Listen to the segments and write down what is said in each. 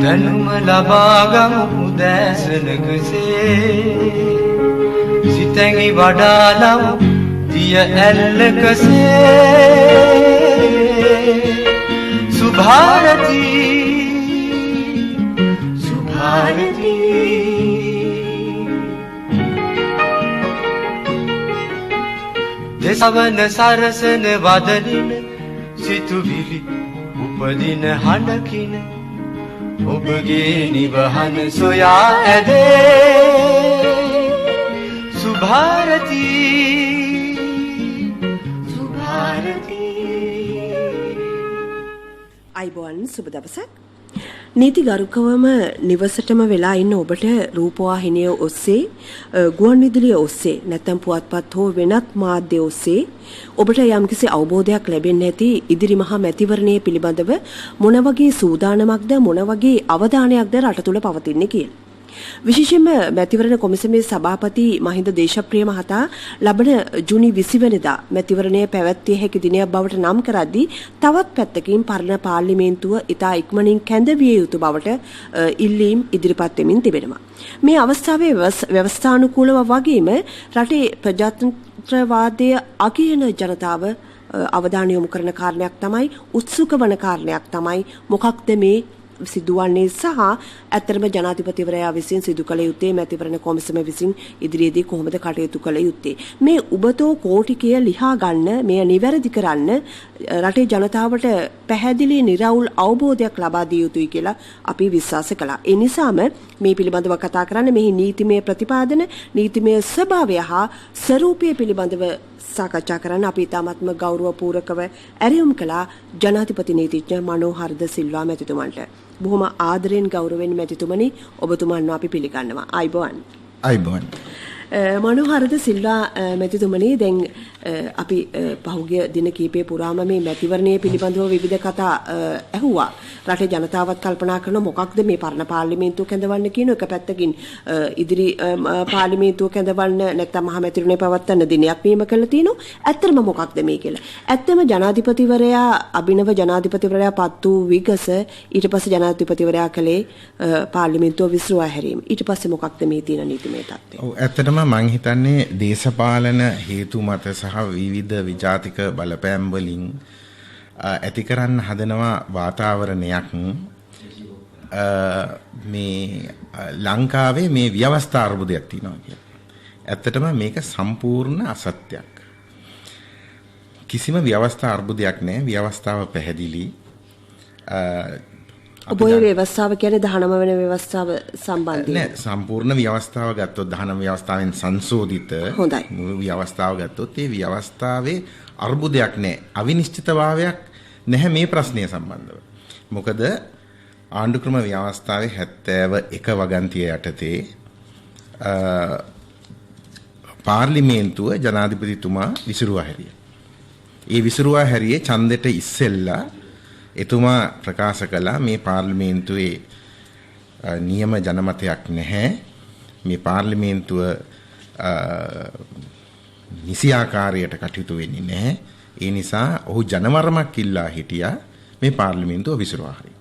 දැනුම ලබාගමු උදෑසනකසේ සිතැඟි වඩාලමු දිය ඇල්ලකසේ සුභාරති දෙසවන සරසන වදනින සිතුවිලි උපදින හඬකින ඔබගේ නිවහන සොයා ඇදේ සුභාරති අයිබෝන් සුබ දවසක්. නීතිගරුකවම නිවසටම වෙලා ඉන්න ඔබට රූපවාහිනිය ඔස්සේ ගුවන්විදුලිය ඔස්සේ නැත්නම් පුවත්පත් හෝ වෙනත් මාධ්‍ය ඔස්සේ ඔබට යම්කිසි අවබෝධයක් ලැබෙන්න ඇති ඉදිරි මහා මැතිවරණය පිළිබඳව මොන වගේ සූදානමක්ද මොන වගේ අවධානයක්ද රට තුළ පවතින්නේ කියලා. විශේෂයෙන්ම මැතිවරණ කොමිසමේ සභාපති මහින්ද දේශප්‍රිය මහතා ලබන ජූනි 20 වෙනිදා මැතිවරණය පැවැත්විය හැකි දිනයක් බවට නම් කරද්දී තවත් පැත්තකින් පරණ පාර්ලිමේන්තුව ඉතා ඉක්මනින් කැඳවිය යුතු බවට ඉල්ලීම් ඉදිරිපත් වෙමින් තිබෙනවා. මේ අවස්ථාවේ ව්‍යවස්ථානුකූලව වගේම රටේ ප්‍රජාතන්ත්‍රවාදයේ අගයන ජනතාව අවධානය යොමු කරන කාරණයක් තමයි උත්සුක වන කාරණයක් තමයි මොකක්ද මේ සිදුවන්නේ සහ ඇත්තටම ජනාධිපතිවරයා විසින් සිදු කළ යුත්තේ මැතිවරණ කොමිසම විසින් ඉදිරියේදී කොහොමද කටයුතු කළ යුත්තේ මේ උබතෝ කෝටිකය ලිහා ගන්න මෙය නිවැරදි කරන්න රටේ ජනතාවට පැහැදිලි නිර්වුල් අවබෝධයක් ලබා දිය යුතුයි කියලා අපි විශ්වාස කළා. ඒ නිසාම මේ පිළිබඳව කතා කරන්න මෙහි නීතිමය ප්‍රතිපාදන නීතිමය ස්වභාවය හා ස්වරූපය පිළිබඳව සාකච්ඡා කරන්න අපි ඉතාමත්ම ගෞරවපූර්වකව ඇරයුම් කළා ජනාධිපති නීතිඥ මනෝහර්ද සිල්වා මැතිතුමන්ට. බොහොම ආදරෙන් ගෞරවයෙන් මැතිතුමනි ඔබතුමන්ව අපි පිළිගන්නවා. අයිබෝන්. මනෝහර්ද සිල්වා මැතිතුමනි දැන් අපි පහුගිය දින කීපය පුරාම මේ මැතිවරණය පිළිබඳව විවිධ කතා ඇහුවා. රටේ ජනතාවත් කල්පනා කරන මොකක්ද මේ පරණ පාර්ලිමේන්තුව කැඳවන්න කියන එක පැත්තකින් ඉදිරි පාර්ලිමේන්තුව කැඳවන්න නැත්නම් මහ මැතිවරණය පවත්වන්න දිනයක් නියම කරලා තිනවා. ඇත්තටම මොකක්ද මේ කියලා. ඇත්තම ජනාධිපතිවරයා අභිනව ජනාධිපතිවරයා පත් වූ විගස ඊට පස්සේ ජනාධිපතිවරයා කළේ පාර්ලිමේන්තුව විසිරුවා හැරීම. ඊට පස්සේ මොකක්ද මේ තියෙන නීතිමය තත්ත්වය? ඔව් ඇත්තටම මම හිතන්නේ දේශපාලන හේතු මත සහ විවිධ විජාතික බලපෑම් වලින් ඇති කරන්න හදනවා වාතාවරණයක් මේ ලංකාවේ මේ ව්‍යවස්ථා අර්බුදයක් තියෙනවා කියලා. ඇත්තටම මේක සම්පූර්ණ අසත්‍යයක්. කිසිම ව්‍යවස්ථා අර්බුදයක් නැහැ. ව්‍යවස්ථාව පැහැදිලි. ඔබේ ව්‍යවස්ථාව කියන්නේ 19 වෙනි ව්‍යවස්ථාව සම්බන්ධයෙන් නෑ සම්පූර්ණ ව්‍යවස්ථාව ගත්තොත් 19 ව්‍යවස්ථාවෙන් සංශෝධිත මුළු ව්‍යවස්ථාව ගත්තොත් ඒ ව්‍යවස්ථාවේ අර්බුදයක් නෑ අවිනිශ්චිතභාවයක් නැහැ මේ ප්‍රශ්නය සම්බන්ධව. මොකද ආණ්ඩුක්‍රම ව්‍යවස්ථාවේ 71 වගන්තිය යටතේ පාර්ලිමේන්තුව ජනාධිපතිතුමා විසිරුවා හැරියා. ඒ විසිරුවා හැරියේ ඡන්දෙට ඉස්සෙල්ලා එතුමා ප්‍රකාශ කළා මේ පාර්ලිමේන්තුවේ නියම ජනමතයක් නැහැ. මේ පාර්ලිමේන්තුව නිසි ආකාරයට කටයුතු වෙන්නේ නැහැ. ඒ නිසා ඔහු ජනවරමක් ඉල්ලා හිටියා මේ පාර්ලිමේන්තුව විසිරුවා හරින්න.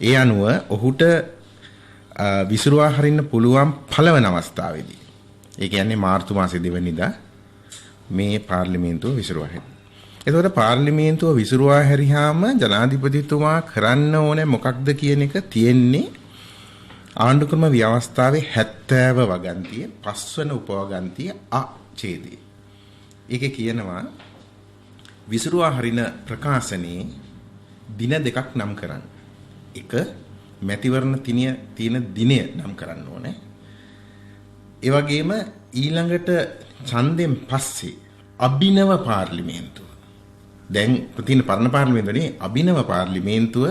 ඒ අනුව ඔහුට විසිරුවා හරින්න පුළුවන් පළවන අවස්ථාවේදී ඒ කියන්නේ මාර්තු මාසේ 2 වෙනිදා මේ පාර්ලිමේන්තුව විසිරුවා හැරියා. එතකොට පාර්ලිමේන්තුව විසිරුවා හැරියාම ජනාධිපතිතුමා කරන්න ඕනේ මොකක්ද කියන එක තියෙන්නේ ආණ්ඩුක්‍රම ව්‍යවස්ථාවේ 70 වගන්තිය 5 වන උපවගන්තිය අ ඡේදයේ. ඒකේ කියනවා විසිරුවා හරින ප්‍රකාශනයේ දින දෙකක් නම් කරන්න. එක මැතිවරණ තියෙන දිනය නම් කරන්න ඕනේ. ඒ වගේම ඊළඟට ඡන්දෙන් පස්සේ අභිනව පාර්ලිමේන්තුව දැන් තියෙන පරණ පාර්ලිමේන්තුවේ අභිනව පාර්ලිමේන්තුව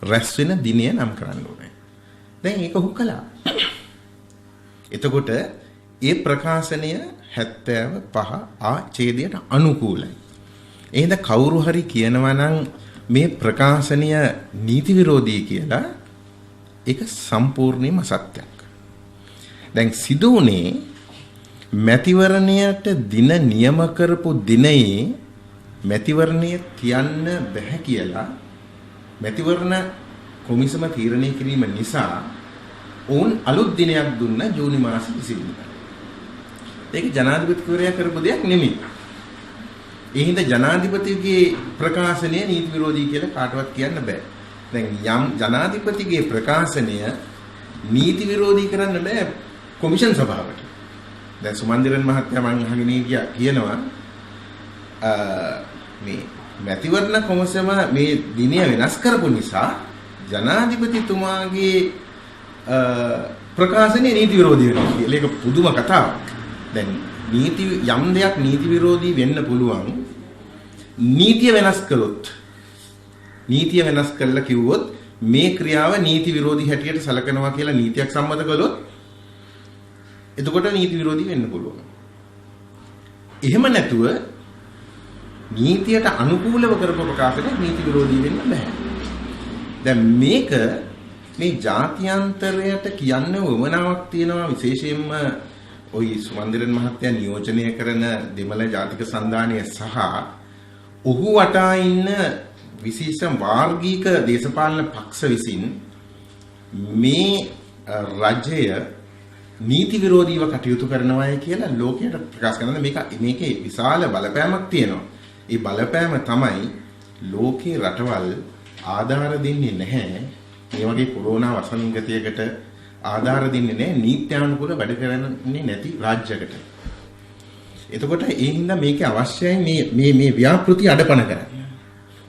රැස් වෙන දිනය නම් කරන්න ඕනේ. දැන් ඒක ඔහු කළා. එතකොට ඒ ප්‍රකාශනය 75 ආ ඡේදයට අනුකූලයි. එහෙනම් කවුරු හරි කියනවා නම් මේ ප්‍රකාශනය නීති විරෝධී කියලා ඒක සම්පූර්ණයෙන්ම සත්‍යයක්. දැන් සිදුුනේ මැතිවරණයට දින නියම කරපු දිනයේ මැතිවරණය තියන්න බැහැ කියලා මැතිවරණ කොමිසම තීරණය කිරීම නිසා ඔවුන් අලුත් දිනයක් දුන්න ජූනි මාස 20 වෙනිදා. ඒක ජනාධිපතිවරයා කරපු දෙයක් නෙමෙයි. ඒ හින්දා ජනාධිපතිගේ ප්‍රකාශනය නීති විරෝධී කියලා කාටවත් කියන්න බෑ. දැන් යම් ජනාධිපතිගේ ප්‍රකාශනය නීති විරෝධී කරන්න බෑ කොමිෂන් සභාවට. දැන් සුමන්දිරන් මහත්තයා මම අහගෙන කියනවා මේ මැතිවරණ කොමිසම මේ දිනය වෙනස් කරපු නිසා ජනාධිපතිතුමාගේ ප්‍රකාශනය නීති විරෝධී වෙනවා කියලා. ඒක පුදුම කතාවක්. දැන් යම් දෙයක් නීති විරෝධී වෙන්න පුළුවන් නීතිය වෙනස් කළොත්. නීතිය වෙනස් කළා කිව්වොත් මේ ක්‍රියාව නීති විරෝධී හැටියට සැලකනවා කියලා නීතියක් සම්මත කළොත් එතකොට නීති විරෝධී වෙන්න පුළුවන්. එහෙම නැතුව නීතියට අනුකූලව කරපු ප්‍රකාශනයක් නීති විරෝධී වෙන්න බෑ. දැන් මේක මේ ජාත්‍යන්තරයට කියන්න වමනාවක් තියෙනවා විශේෂයෙන්ම ওই සුමන්දිරන් මහත්තයා නියෝජනය කරන දෙමළ ජාතික සන්ධානය සහ ඔහු වටා ඉන්න විශේෂ වාර්ගික දේශපාලන පක්ෂ විසින් මේ රජය නීති විරෝධීව කටයුතු කරනවායි කියලා ලෝකයට ප්‍රකාශ කරනවා. මේකේ විශාල බලපෑමක් තියෙනවා. ඒ බලපෑම තමයි ලෝකේ රටවල් ආධාර දෙන්නේ නැහැ. මේ වගේ කොරෝනා වසංගතයකට ආධාර දෙන්නේ නැහැ නීත්‍යානුකූල වැඩ කරන්නේ නැති රාජ්‍යයකට. එතකොට ඒ හින්දා මේකේ අවශ්‍යයි මේ ව්‍යාපෘති අඩපණ කරන්න.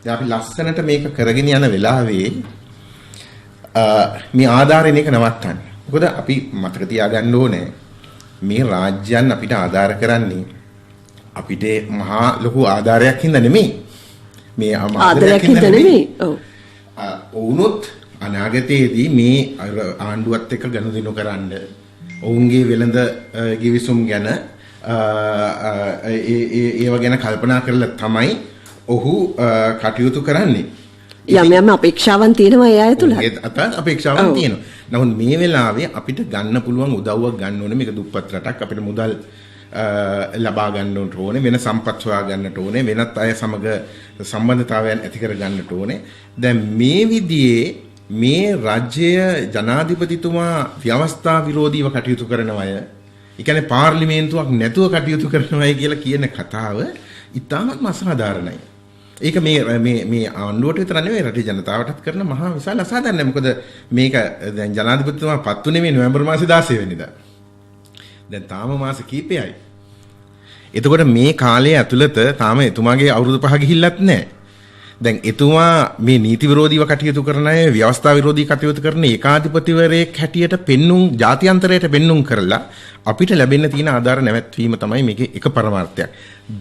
දැන් අපි ලස්සනට මේක කරගෙන යන වෙලාවේ මේ ආධාරයෙන් එක නවත්තන්න. මොකද අපි මතක තියාගන්න ඕනේ මේ රාජ්‍යයන් අපිට ආධාර කරන්නේ අපිට මහා ලොකු ආධාරයක් හින්දා නෙමෙයි. මේ ආධාරයක් හින්දා නෙමෙයි. ඔව්. වුණොත් අනාගතයේදී මේ ආණ්ඩුවත් එක්ක ගනුදෙනු කරන්න ඔවුන්ගේ වෙළඳ ගිවිසුම් ගැන ඒව ගැන කල්පනා කරලා තමයි ඔහු කටයුතු කරන්නේ. යම් අපේක්ෂාවන් තියෙනවා ඒ අය තුල. අත අපේක්ෂාවන් තියෙනවා. නමුත් මේ වෙලාවේ අපිට ගන්න පුළුවන් උදව්වක් ගන්න ඕනේ. මේක දුප්පත් රටක්. අපිට මුදල් ලබා ගන්න ඕනේ, වෙන සම්පත් හොයා ගන්නට ඕනේ, වෙනත් අය සමග සම්බන්ධතාවයන් ඇති කර ගන්නට ඕනේ. දැන් මේ විදිහේ මේ රාජ්‍ය ජනාධිපතිතුමා ව්‍යවස්ථා විරෝධීව කටයුතු කරන අය, ඒ කියන්නේ පාර්ලිමේන්තුවක් නැතුව කටයුතු කරන අය කියලා කියන කතාව ඉතාමත්ම අසාධාරණයි. ඒක මේ ආණ්ඩුවට විතර නෙවෙයි රටේ ජනතාවටත් කරන මහා විශාල අසාධාරණයි. මොකද මේක දැන් ජනාධිපතිතුමා පත්තු නෙමෙයි නොවැම්බර් මාසේ 16 වෙනිදා. දැන් තාම මාස කීපයයි. එතකොට මේ කාලය ඇතුළත තාම එතුමාගේ අවුරුදු 5 ගිහිල්ලත් නැහැ. දැන් එතුමා මේ නීති විරෝධීව කටයුතු කරන අය, ව්‍යවස්ථා විරෝධී කටයුතු කරන ඒකාධිපතිවරයෙක් හැටියට පෙන්눔 ජාත්‍යන්තරයට පෙන්눔 කරලා අපිට ලැබෙන්න තියෙන ආධාර නැවැත්වීම තමයි මේකේ එක පරමාර්ථයක්.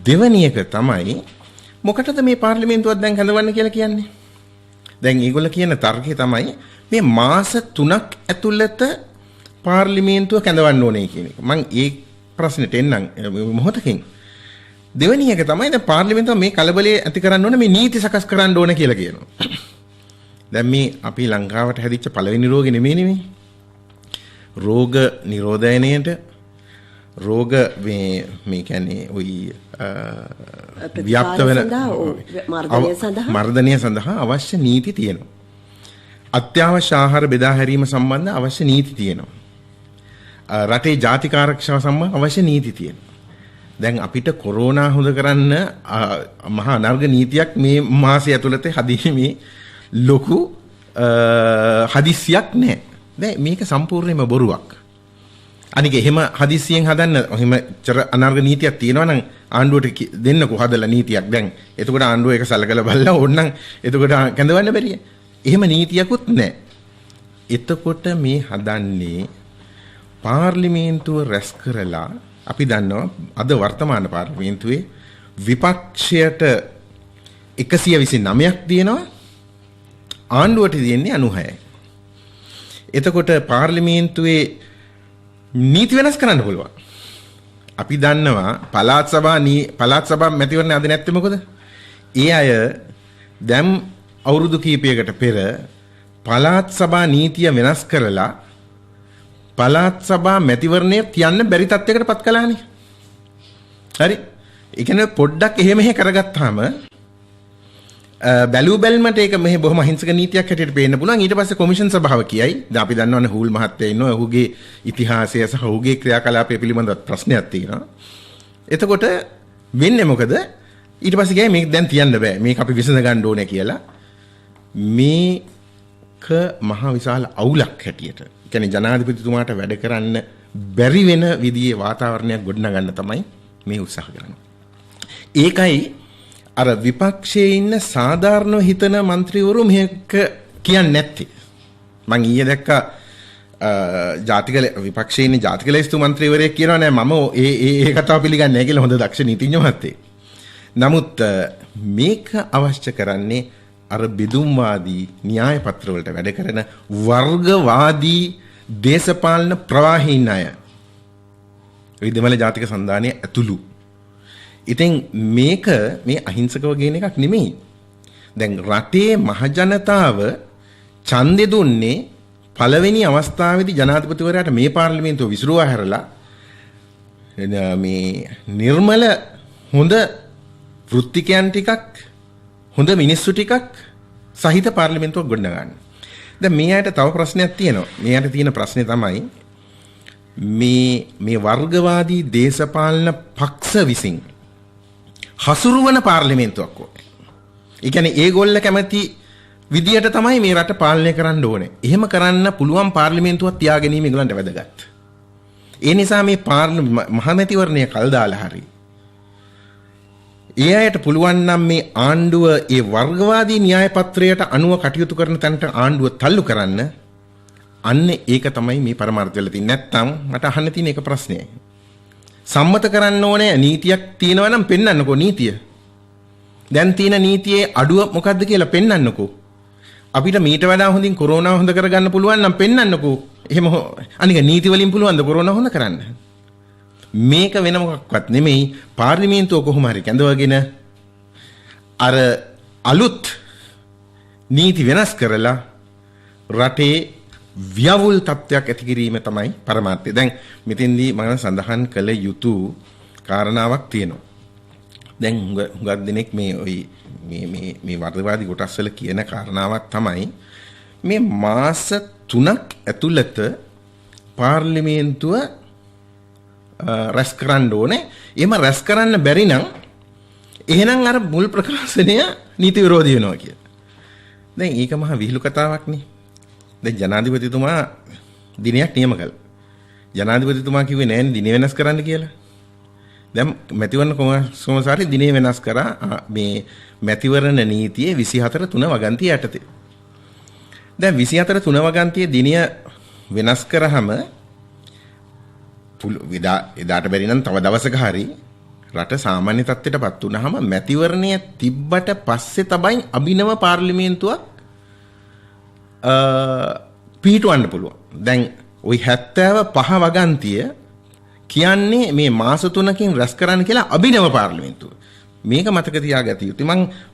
දෙවැනි එක තමයි මොකටද මේ පාර්ලිමේන්තුවක් දැන් හදවන්න කියලා කියන්නේ? දැන් ඒගොල්ලෝ කියන තර්කය තමයි මේ මාස 3ක් ඇතුළත පාර්ලිමේන්තුව කැඳවන්න ඕනේ කියන එක. මම ඒ ප්‍රශ්නෙට එන්නම් මොහොතකින්. දෙවෙනි එක තමයි දැන් පාර්ලිමේන්තුව මේ කලබලයේ ඇති කරන්න ඕනේ මේ නීති සකස් කරන්න ඕනේ කියලා කියනවා. දැන් මේ අපි ලංකාවට හැදිච්ච පළවෙනි රෝගේ නෙමෙයි. රෝග නිරෝධයනයේට රෝග මේ කියන්නේ ওই ව්‍යාප්ත වෙන මර්ධනය සඳහා අවශ්‍ය නීති තියෙනවා. අත්‍යවශ්‍ය ආහාර බෙදා හැරීම සම්බන්ධ අවශ්‍ය නීති තියෙනවා. රටේ ජාතික ආරක්ෂාව සම්බන්ධ අවශ්‍ය නීති තියෙනවා. දැන් අපිට කොරෝනා හොඳ කරන්න මහා අනර්ග නීතියක් මේ මාසය ඇතුළත හදීමේ ලොකු හදිස්සියක් නැහැ. දැන් මේක සම්පූර්ණයෙන්ම බොරුවක්. අනික එහෙම හදිස්සියෙන් හදන්න එහෙම අනර්ග නීතියක් තියෙනවා නම් ආණ්ඩුවට දෙන්නකෝ හදලා නීතියක්. දැන් එතකොට ආණ්ඩුව ඒක සලකලා බලලා ඕනනම් එතකොට කැඳවන්න බැරිය. එහෙම නීතියකුත් නැහැ. එතකොට මේ හදන්නේ පාර්ලිමේන්තුව රැස් කරලා අපි දන්නවා අද වර්තමාන පාර්ලිමේන්තුවේ විපක්ෂයට 129ක් තියෙනවා, ආණ්ඩුවට තියෙන්නේ 96යි. එතකොට පාර්ලිමේන්තුවේ නීති වෙනස් කරන්න පුළුවන්. අපි දන්නවා පළාත් සභා මැතිවරණ අද නැත්තේ මොකද? ඒ අය දැන් අවුරුදු කිහිපයකට පෙර පළාත් සභා නීතිය වෙනස් කරලා පළාත් සභා මැතිවරණය තියන්න බැරි තත්යකට පත් කළානේ. හරි. ඒ කියන්නේ පොඩ්ඩක් එහෙම කරගත්තාම බැලු බැලමට ඒක මෙහි බොහොම අහිංසක නීතියක් හැටියට පේන්න පුළුවන්. ඊට පස්සේ කොමිෂන් සභාව කියයි. දැන් අපි දන්නවනේ හූල් මහත්තයා ඉන්නවා. ඔහුගේ ඉතිහාසය සහ ඔහුගේ ක්‍රියාකලාපය පිළිබඳව ප්‍රශ්නයක් තියෙනවා. එතකොට වෙන්නේ මොකද? ඊට පස්සේ ගියා මේක දැන් තියන්න බෑ. මේක අපි විසඳ ගන්න ඕනේ කියලා. මේක මහා විශාල අවුලක් හැටියට. ඒ කියන්නේ ජනාධිපතිතුමාට වැඩ කරන්න බැරි වෙන විදිහේ වාතාවරණයක් ගොඩනගන්න තමයි මේ උත්සාහ කරන්නේ. ඒකයි අර විපක්ෂයේ ඉන්න සාධාරණව හිතන മന്ത്രിවරු මේක කියන්නේ නැත්තේ. මං ඊයේ දැක්කා ජාතික විපක්ෂයේ ඉන්න ජාතික ලේස්තු മന്ത്രിවරයෙක් කියනවා නෑ මම ඒ කතාව පිළිගන්නේ නැහැ කියලා හොඳ දක්ෂ නීතිඥ මහත්තයෙක්. නමුත් මේක අවශ්‍ය කරන්නේ අර බෙදුම්වාදී න්‍යාය පත්‍ර වලට වැඩ කරන වර්ගවාදී දේශපාලන ප්‍රවාහීන් අය. විද්‍යමල ජාතික සන්ධානයේ ඇතුළු. ඉතින් මේක මේ අහිංසකව ගේන එකක් නෙමෙයි. දැන් රටේ මහජනතාව ඡන්දෙ දුන්නේ පළවෙනි අවස්ථාවේදී ජනාධිපතිවරයාට මේ පාර්ලිමේන්තුව විසිරුවා හැරලා මේ නිර්මල හොඳ වෘත්තිකයන් ටිකක් හොඳ මිනිස්සු ටිකක් සහිත පාර්ලිමේන්තුවක් ගොඩනගන්න. දැන් මේ අයට තව ප්‍රශ්නයක් තියෙනවා. මේ අයට තියෙන ප්‍රශ්නේ තමයි මේ වර්ගවාදී දේශපාලන පක්ෂ විසින් හසුරුවන පාර්ලිමේන්තුවක් ඕනේ. ඒ කියන්නේ ඒගොල්ල කැමති විදියට තමයි මේ රට පාලනය කරන්න ඕනේ. එහෙම කරන්න පුළුවන් පාර්ලිමේන්තුවක් තියාගැනීම ඒගොල්ලන්ට වැදගත්. ඒ නිසා මේ මහමැතිවරණය කල් දාලා හරි ඒ අයට පුළුවන් නම් මේ ආණ්ඩුව ඒ වර්ගවාදී න්‍යාය පත්‍රයට අනුව කටයුතු කරන තැනට ආණ්ඩුව තල්ලු කරන්න අන්න ඒක තමයි මේ පරමාර්ථය වෙලා තියෙන්නේ. නැත්තම් මට අහන්න තියෙන එක ප්‍රශ්නයයි. සම්මත කරන්න ඕනේ නීතියක් තියෙනවා නම් පෙන්වන්නකෝ නීතිය. දැන් තියෙන නීතියේ අඩුව මොකද්ද කියලා පෙන්වන්නකෝ. අපිට මීට වඩා හොඳින් කොරෝනා හොඳ කරගන්න පුළුවන් නම් පෙන්වන්නකෝ. එහෙම අනික නීති වලින් පුළුවන් ද කොරෝනා හොඳ කරන්න? මේක වෙන මොකක්වත් නෙමෙයි. පාර්ලිමේන්තුව කොහොම හරි කැඳවගෙන අර අලුත් නීති වෙනස් කරලා රටේ ව්‍යවුල් තත්ත්වයක් ඇති කිරීම තමයි පරමාර්ථය. දැන් මෙතෙන්දී මම සඳහන් කළ යුතු කාරණාවක් තියෙනවා. දැන් හුඟක් දෙනෙක් මේ වර්ගවාදී කොටස් වල කියන කාරණාවක් තමයි මේ මාස 3ක් ඇතුළත පාර්ලිමේන්තුව රැස් කරන්න ඕනේ. එහෙම රැස් කරන්න බැරි නම් එහෙනම් අර මුල් ප්‍රකාශනය නීති විරෝධී වෙනවා කියලා. දැන් ඒක මහ විහිළු කතාවක් නේ. දැන් ජනාධිපතිතුමා දිනයක් නියම කළා. ජනාධිපතිතුමා කිව්වේ නෑනේ දින වෙනස් කරන්න කියලා. දැන් මැතිවරණ කොමසාරි දිනේ වෙනස් කරා මේ මැතිවරණ නීතියේ 24/3 වගන්තිය යටතේ. දැන් 24/3 වගන්තියේ දිනය වෙනස් කරාම එදාට බැරි නම් තව දවසක හරි රට සාමාන්‍ය තත්ත්වයටපත් වුනහම මැතිවරණය තිබ්බට පස්සේ තමයි අභිනව පාර්ලිමේන්තුවක් පිහිටවන්න පුළුවන්. දැන් ওই 75 වගන්තිය කියන්නේ මේ මාස 3කින් රැස් කරන්න කියලා අභිනව පාර්ලිමේන්තුව. මේක මතක තියාගත යුතුයි.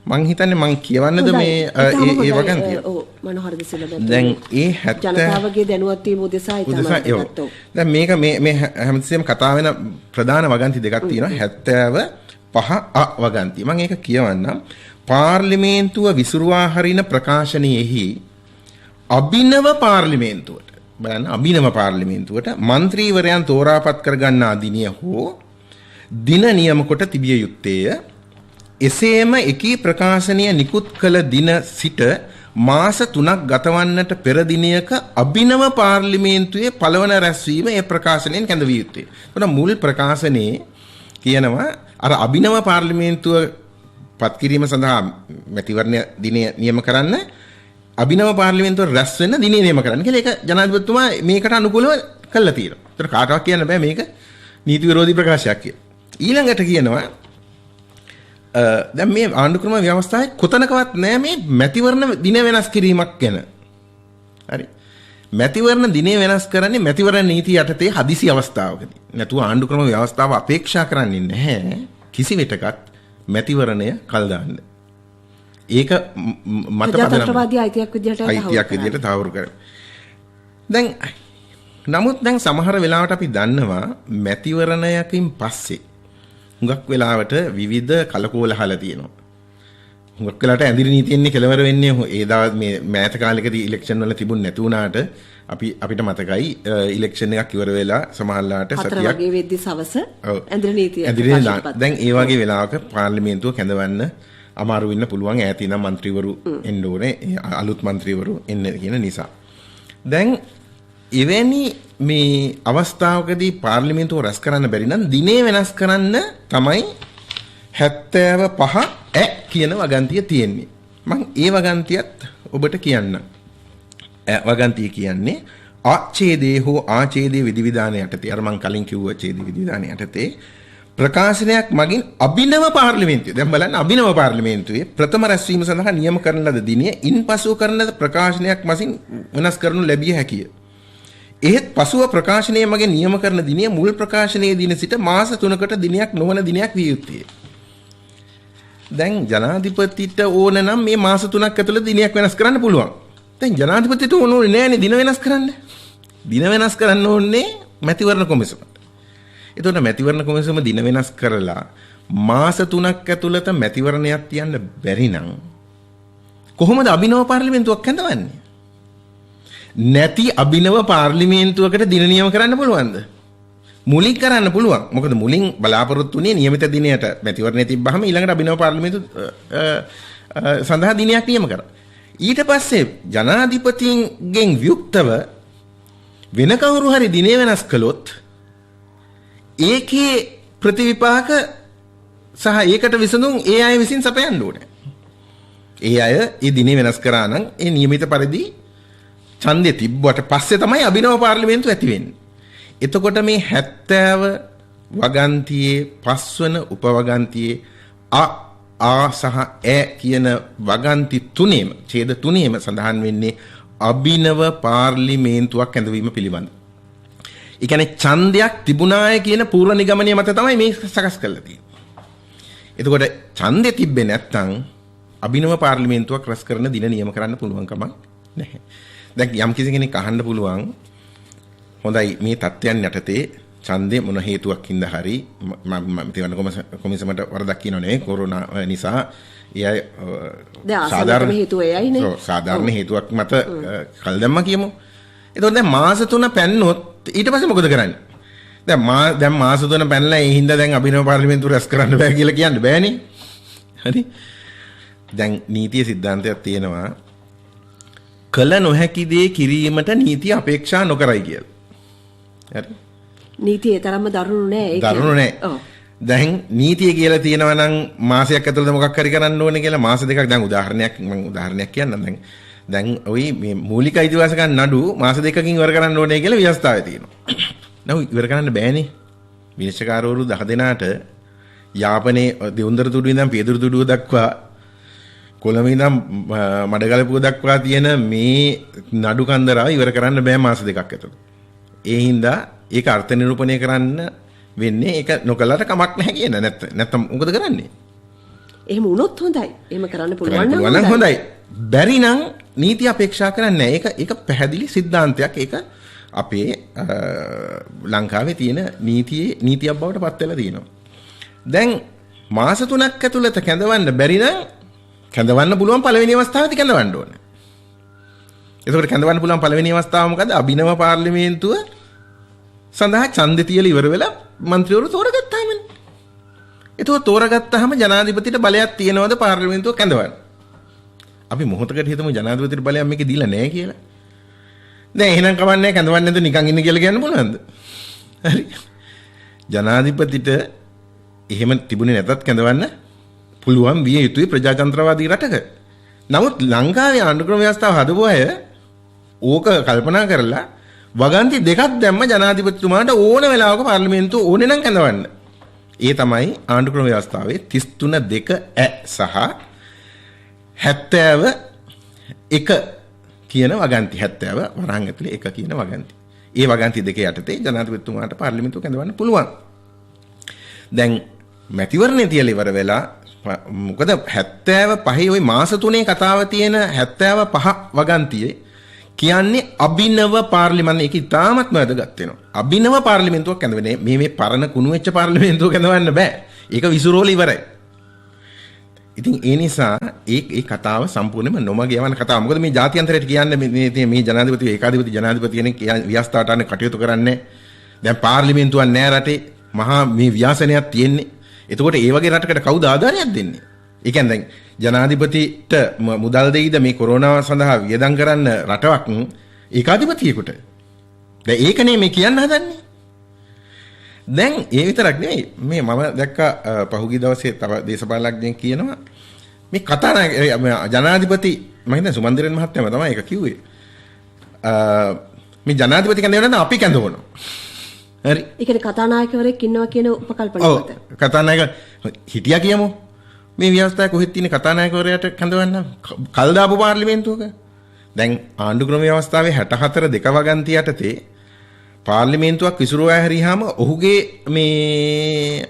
මං හිතන්නේ මං කියවන්නද මේ ඒ වගන්තිය. ඔව් මනෝහරද සිලබත්. දැන් ඒ 70 ජනතාවගේ දැනුවත් වීම උදෙසා ඉතම. දැන් මේක මේ හැමතිස්සෙම කතා වෙන ප්‍රධාන වගන්ති දෙකක් තියෙනවා. 75 වගන්තිය. මම ඒක කියවන්නම්. පාර්ලිමේන්තුව විසිරුවා හරින ප්‍රකාශනයේහි අභිනව පාර්ලිමේන්තුවට බලන්න අභිනව පාර්ලිමේන්තුවට മന്ത്രിවරයන් තෝරාපත් කර ගන්නා දිනය හෝ දින නියම කොට තිබිය යුත්තේය. එසේම එකී ප්‍රකාශනය නිකුත් කළ දින සිට මාස 3ක් ගතවන්නට පෙර දිනයක අභිනව පාර්ලිමේන්තුවේ පළවන රැස්වීම ඒ ප්‍රකාශනයෙන් කැඳවිය යුත්තේ. එතකොට මුල් ප්‍රකාශනයේ කියනවා අර අභිනව පාර්ලිමේන්තුව පත් කිරීම සඳහා මැතිවරණ දිනය නියම කරන්න අභිනව පාර්ලිමේන්තුව රැස් වෙන්න දිනේ නියම කරන්න කියලා ඒක ජනාධිපතිතුමා මේකට අනුකූලව කළා තියෙනවා. ඒතර කාටවත් කියන්න බෑ මේක නීති විරෝධී ප්‍රකාශයක් කියලා. ඊළඟට කියනවා දැන් මේ ආණ්ඩුක්‍රම ව්‍යවස්ථාවේ කොතනකවත් නෑ මේ මැතිවරණ දින වෙනස් කිරීමක් ගැන. හරි. මැතිවරණ දිනේ වෙනස් කරන්නේ මැතිවරණ නීතිය යටතේ හදිසි අවස්ථාවකදී. නැතුව ආණ්ඩුක්‍රම ව්‍යවස්ථාව අපේක්ෂා කරන්නේ නැහැ කිසි විටකත් මැතිවරණය කල් දාන්න. ඒක මත ප්‍රජාතන්ත්‍රවාදී අයිතියක් විදිහට තහවුරු කරනවා. දැන් නමුත් දැන් සමහර වෙලාවට අපි දන්නවා මැතිවරණයකින් පස්සේ හුඟක් වෙලාවට විවිධ කලකෝලහල තියෙනවා. හුඟක් වෙලාට ඇඳිරි නීතියෙන්නේ කෙලවර වෙන්නේ ඒ දවස් මේ මෑත කාලෙකදී ඉලෙක්ෂන් වල තිබුණ නැති වුණාට අපිට මතකයි ඉලෙක්ෂන් එකක් ඉවර වෙලා සමහරලාට සතියක් 4 වගේ වෙද්දි සවස ඇඳිරි නීතිය දැන් ඒ වගේ වෙලාවක පාර්ලිමේන්තුව කැඳවන්න අමාරු වෙන්න පුළුවන් ඈත ඉඳන් മന്ത്രിවරු එන්න ඕනේ අලුත් മന്ത്രിවරු එන්න කියන නිසා. දැන් එවැනි මේ අවස්ථාවකදී පාර්ලිමේන්තුව රැස් කරන්න බැරි නම් දිනේ වෙනස් කරන්න තමයි 75 ඈ කියන වගන්තිය තියෙන්නේ. මම ඒ වගන්තියත් ඔබට කියන්නම්. වගන්තිය කියන්නේ ආචේදේ හෝ ආචේදේ විධිවිධාන යටතේ අර මම කලින් කිව්වා ඡේද විධිවිධාන යටතේ ප්‍රකාශනයක් මගින් අභිනව පාර්ලිමේන්තුවේ දැන් බලන්න අභිනව පාර්ලිමේන්තුවේ ප්‍රථම රැස්වීම සඳහා නියම කරන ලද දිනය ඉන්පසු කරන ලද ප්‍රකාශනයක් මසින් වෙනස් කරනු ලැබිය හැකිය. එහෙත් පසුව ප්‍රකාශනයේ මගින් නියම කරන දිනය මුල් ප්‍රකාශනයේ දින සිට මාස 3කට දිනයක් නොවන දිනයක් විය යුතුය. දැන් ජනාධිපතිට ඕන නම් මේ මාස 3ක් ඇතුළත දිනයක් වෙනස් කරන්න පුළුවන්. දැන් ජනාධිපතිට ඕනේ නෑනේ දින වෙනස් කරන්න. දින වෙනස් කරන්න ඕනේ මැතිවරණ කොමිසමට. එතකොට මැතිවරණ කොමිසම දින වෙනස් කරලා මාස 3ක් ඇතුළත මැතිවරණයක් තියන්න බැරි නම් කොහොමද අභිනව පාර්ලිමේන්තුවක් හඳවන්නේ? නැති අභිනව පාර්ලිමේන්තුවකට දින නියම කරන්න පුළුවන්ද? මුලින් කරන්න පුළුවන්. මොකද මුලින් බලාපොරොත්තු වෙන්නේ නියමිත දිනයට මැතිවරණය තිබ්බහම ඊළඟට අභිනව පාර්ලිමේන්තුව සඳහා දිනයක් නියම කරා. ඊට පස්සේ ජනාධිපතිගෙන් වියුක්තව වෙන කවුරු හරි දිනේ වෙනස් කළොත් ඒකේ ප්‍රතිවිපාක සහ ඒකට විසඳුම් ඒ අය විසින් සපයන්න ඕනේ. ඒ අය ඒ දිනේ වෙනස් කරා නම් ඒ නියමිත පරිදි ඡන්දේ තිබ්බට පස්සේ තමයි අභිනව පාර්ලිමේන්තුව ඇති වෙන්නේ. එතකොට මේ 70 වගන්තියේ පස්වන උපවගන්තියේ ආ සහ ඈ කියන වගන්ති තුනේම ඡේද තුනේම සඳහන් වෙන්නේ අභිනව පාර්ලිමේන්තුවක් ඇඳවීම පිළිබඳ. ඒ කියන්නේ ඡන්දයක් තිබුණාය කියන පූර්ව නිගමනය මත තමයි මේ සකස් කරලා තියෙන්නේ. එතකොට ඡන්දේ තිබ්බේ නැත්නම් අභිනව පාර්ලිමේන්තුවක් රැස් කරන දින නියම කරන්න පුළුවන් කමක් නැහැ. දැන් යම් කිසි කෙනෙක් අහන්න පුළුවන් හොඳයි මේ තත්ත්වයන් යටතේ ඡන්දේ මොන හේතුවක් හින්දා හරි මම තියන කොමිසමට වරදක් කියනව නෙවෙයි කොරෝනා නිසා එයයි සාධාරණ හේතුව එයයිනේ. සාධාරණ හේතුවක් මත කල් දැම්ම කියමු. එතකොට දැන් මාස 3 පැන්නොත් ඊට පස්සේ මොකද කරන්නේ? දැන් මාස 3 පැනලා ඒ හින්දා දැන් අභිනව පාර්ලිමේන්තුව රැස් කරන්න බෑ කියලා කියන්න බෑනේ. හරි? දැන් නීතිය සිද්ධාන්තයක් තියෙනවා කළ නොහැකි දේ කිරීමට නීතිය අපේක්ෂා නොකරයි කියලා. හරි? නීතිය තරම්ම දරුණු නෑ ඒක. දරුණු නෑ. දැන් නීතිය කියලා තියෙනවා නම් මාසයක් ඇතුළත මොකක් හරි කරන්න ඕනේ කියලා මාස දෙකක් දැන් උදාහරණයක් කියන්නම් දැන් ওই මේ මූලික අයිතිවාසිකම් නඩු මාස දෙකකින් ඉවර කරන්න ඕනේ කියලා ව්‍යවස්ථාවේ තියෙනවා. නෝ ඉවර කරන්න බෑනේ. විනිශ්චයකාරවරු 10 දෙනාට යාපනයේ දෙවුන්දර තුඩු ඉඳන් පියදුරු තුඩුව දක්වා කොළඹ ඉඳන් මඩගලපුව දක්වා තියෙන මේ නඩු කන්දරාව ඉවර කරන්න බෑ මාස දෙකක් ඇතුළත. ඒ හින්දා ඒක අර්ථ නිරූපණය කරන්න වෙන්නේ ඒක නොකලට කමක් නැහැ කියන නැත්තම් මොකද කරන්නේ? එහෙම වුණොත් හොඳයි. එහෙම කරන්න පුළුවන් නම් හොඳයි. බැරි නම් නීති අපේක්ෂා කරන්නේ නැහැ. ඒක පැහැදිලි સિદ્ધාන්තයක්. ඒක අපේ ලංකාවේ තියෙන නීතියක් බවට පත් වෙලා තියෙනවා. දැන් මාස 3ක් ඇතුළත කැඳවන්න බැරි නම් කැඳවන්න පුළුවන් පළවෙනි අවස්ථාවේදී කැඳවන්න ඕනේ. එතකොට කැඳවන්න පුළුවන් පළවෙනි අවස්ථාව මොකද? අභිනව පාර්ලිමේන්තුව සඳහා ඡන්දය තියලා ඉවර වෙලා മന്ത്രിවරු තෝරගත්තාමනේ. එතකොට තෝරගත්තාම ජනාධිපතිට බලයක් තියනවද පාර්ලිමේන්තුව කැඳවන්න? අපි මොහොතකට හිතමු ජනාධිපතිට බලයක් මේකේ දීලා නැහැ කියලා. දැන් එහෙනම් කවන්නේ කැඳවන්නේ නැතුව නිකන් ඉන්න කියලා කියන්න පුළුවන්ද? හරි. ජනාධිපතිට එහෙම තිබුණේ නැතත් කැඳවන්න පුළුවන් විය යුතුයි ප්‍රජාතන්ත්‍රවාදී රටක. නමුත් ලංකාවේ ආණ්ඩුක්‍රම ව්‍යවස්ථාව හදපු අය ඕක කල්පනා කරලා වගන්ති දෙකක් දැම්ම ජනාධිපතිතුමාට ඕන වෙලාවක පාර්ලිමේන්තුව ඕනේ නම් කැඳවන්න. ඒ තමයි ආණ්ඩුක්‍රම ව්‍යවස්ථාවේ 33(2) සහ 71 කියන වගන්ති 70 වරහන් ඇතුලේ 1 කියන වගන්ති. ඒ වගන්ති දෙක යටතේ ජනාධිපතිතුමාට පාර්ලිමේන්තුව කැඳවන්න පුළුවන්. දැන් මැතිවරණය තියලා ඉවර වෙලා මොකද 75 ওই මාස 3 කතාව තියෙන 75 වගන්තියේ කියන්නේ අභිනව පාර්ලිමේන්තුව. ඒක ඉතාමත්ම වැදගත් වෙනවා. අභිනව පාර්ලිමේන්තුවක් කැඳවන්නේ මේ පරණ කුණු වෙච්ච පාර්ලිමේන්තුව කැඳවන්න බෑ. ඒක විසිරෝල ඉවරයි. ඉතින් ඒ නිසා ඒ කතාව සම්පූර්ණයෙන්ම නොමග යවන කතාව. මොකද මේ ජාත්‍යන්තරයට කියන්නේ මේ ජනාධිපති ඒකාධිපති ජනාධිපති කෙනෙක් ව්‍යවස්ථාවට අන්න කටයුතු කරන්නේ. දැන් පාර්ලිමේන්තුවක් නැහැ රටේ. මහා මේ ව්‍යාසනයක් තියෙන්නේ. එතකොට ඒ වගේ රටකට කවුද ආධාරයක් දෙන්නේ? ඒ කියන්නේ දැන් ජනාධිපතිට මුදල් දෙයිද මේ කොරෝනාව සඳහා වියදම් කරන්න රටවක් ඒකාධිපතියෙකුට? දැන් ඒකනේ මේ කියන්න හදන්නේ. දැන් ඒ විතරක් නෙවෙයි මේ මම දැක්කා පහුගිය දවසේ තව දේශපාලනඥයෙක් කියනවා මේ කතානායක ජනාධිපති මම හිතන්නේ සුමන්දිරන් මහත්තයාම තමයි ඒක කිව්වේ. මේ ජනාධිපති කැඳවන්න අපි කැඳවනවා. හරි. ඒ කියන්නේ කතානායකවරයෙක් ඉන්නවා කියන උපකල්පනය මත. කතානායක හිටියා කියමු. මේ ව්‍යවස්ථාවේ කොහෙද තියෙන කතානායකවරයාට කැඳවන්න කල් දාපු පාර්ලිමේන්තුවක. දැන් ආණ්ඩු ක්‍රම ව්‍යවස්ථාවේ 64 දෙක වගන්ති යටතේ පාර්ලිමේන්තුවක් විසිරුවා හැරියාම ඔහුගේ මේ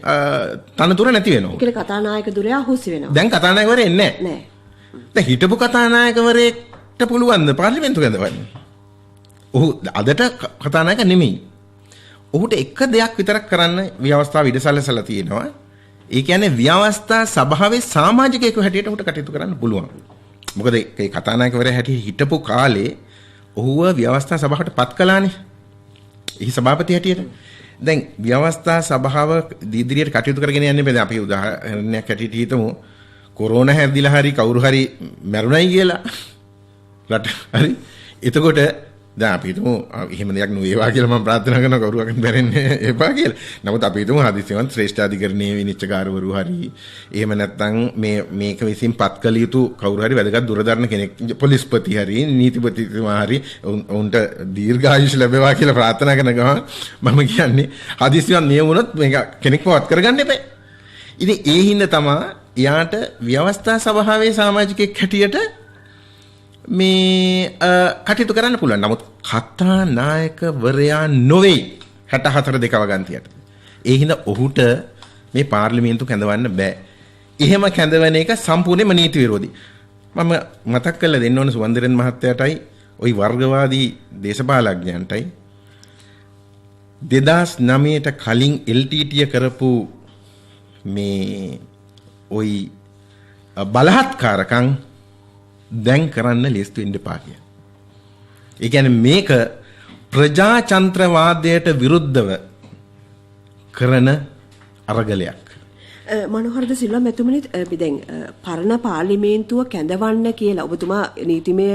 තනතුර නැති වෙනවා. ඒ කියන්නේ කතානායක දුරයා අහුසි වෙනවා. දැන් කතානායකවරයෙක් නැහැ. නැහැ. දැන් හිටපු කතානායකවරයෙක්ට පුළුවන් ද පාර්ලිමේන්තුව කැඳවන්න? ඔහු අදට කතානායක නෙමෙයි. ඔහුට එක දෙයක් විතරක් කරන්න ව්‍යවස්ථාව ඉඩසලසලා තියෙනවා. ඒ කියන්නේ ව්‍යවස්ථා සභාවේ සමාජිකයෙකු හැටියට ඔහුට කටයුතු කරන්න පුළුවන්. මොකද ඒ කතානායකවරයා හැටියට හිටපු කාලේ ඔහුව ව්‍යවස්ථා සභාවට පත් කළානේ. එහි සභාපති හැටියට. දැන් ව්‍යවස්ථා සභාව ඉදිරියට කටයුතු කරගෙන යන්නේ බෑ. අපි උදාහරණයක් හැටියට හිතමු කොරෝනා හැදිලා හරි කවුරු හරි මැරුණයි කියලා. රට හරි. එතකොට දැන් අපි හිතමු එහෙම දෙයක් නෙවෙයිවා කියලා මම ප්‍රාර්ථනා කරනවා කවුරුවකින් බැරෙන්නේ එපා කියලා. නමුත් අපි හිතමු හදිසියවත් ශ්‍රේෂ්ඨාධිකරණයේ විනිශ්චයකාරවරු හරි එහෙම නැත්නම් මේක විසින් පත් කළ යුතු කවුරු හරි වැදගත් දුරදරන කෙනෙක් පොලිස්පති හරි නීතිපතිතුමා හරි උන්ට දීර්ඝායුෂ ලැබේවා කියලා ප්‍රාර්ථනා කරන ගමන් මම කියන්නේ හදිසියවත් මේ වුණොත් මේක කෙනෙක්ව වත් කරගන්න එපා. ඉතින් ඒ හින්දා තමයි යාට ව්‍යවස්ථා සභාවේ සමාජිකෙක් හැටියට මේ කටයුතු කරන්න පුළුවන්. නමුත් කතානායකවරයා නොවේ 64 දෙක වගන්තියට. ඒ හින්දා ඔහුට මේ පාර්ලිමේන්තු කැඳවන්න බෑ. එහෙම කැඳවන එක සම්පූර්ණයෙන්ම නීති විරෝධී. මම මතක් කරලා දෙන්න ඕන සුවන්දිරන් මහත්තයාටයි ওই වර්ගවාදී දේශපාලඥයන්ටයි 2009ට කලින් LTT කරපු මේ ওই බලහත්කාරකම් දැන් කරන්න ලේස්තු වෙන්න එපා කිය. ඒ කියන්නේ මේක ප්‍රජාතන්ත්‍රවාදයට විරුද්ධව කරන අරගලයක්. මනෝහරද සිල්වා මැතිතුමනි දැන් පරණ පාර්ලිමේන්තුව කැඳවන්න කියලා ඔබතුමා නීතිමය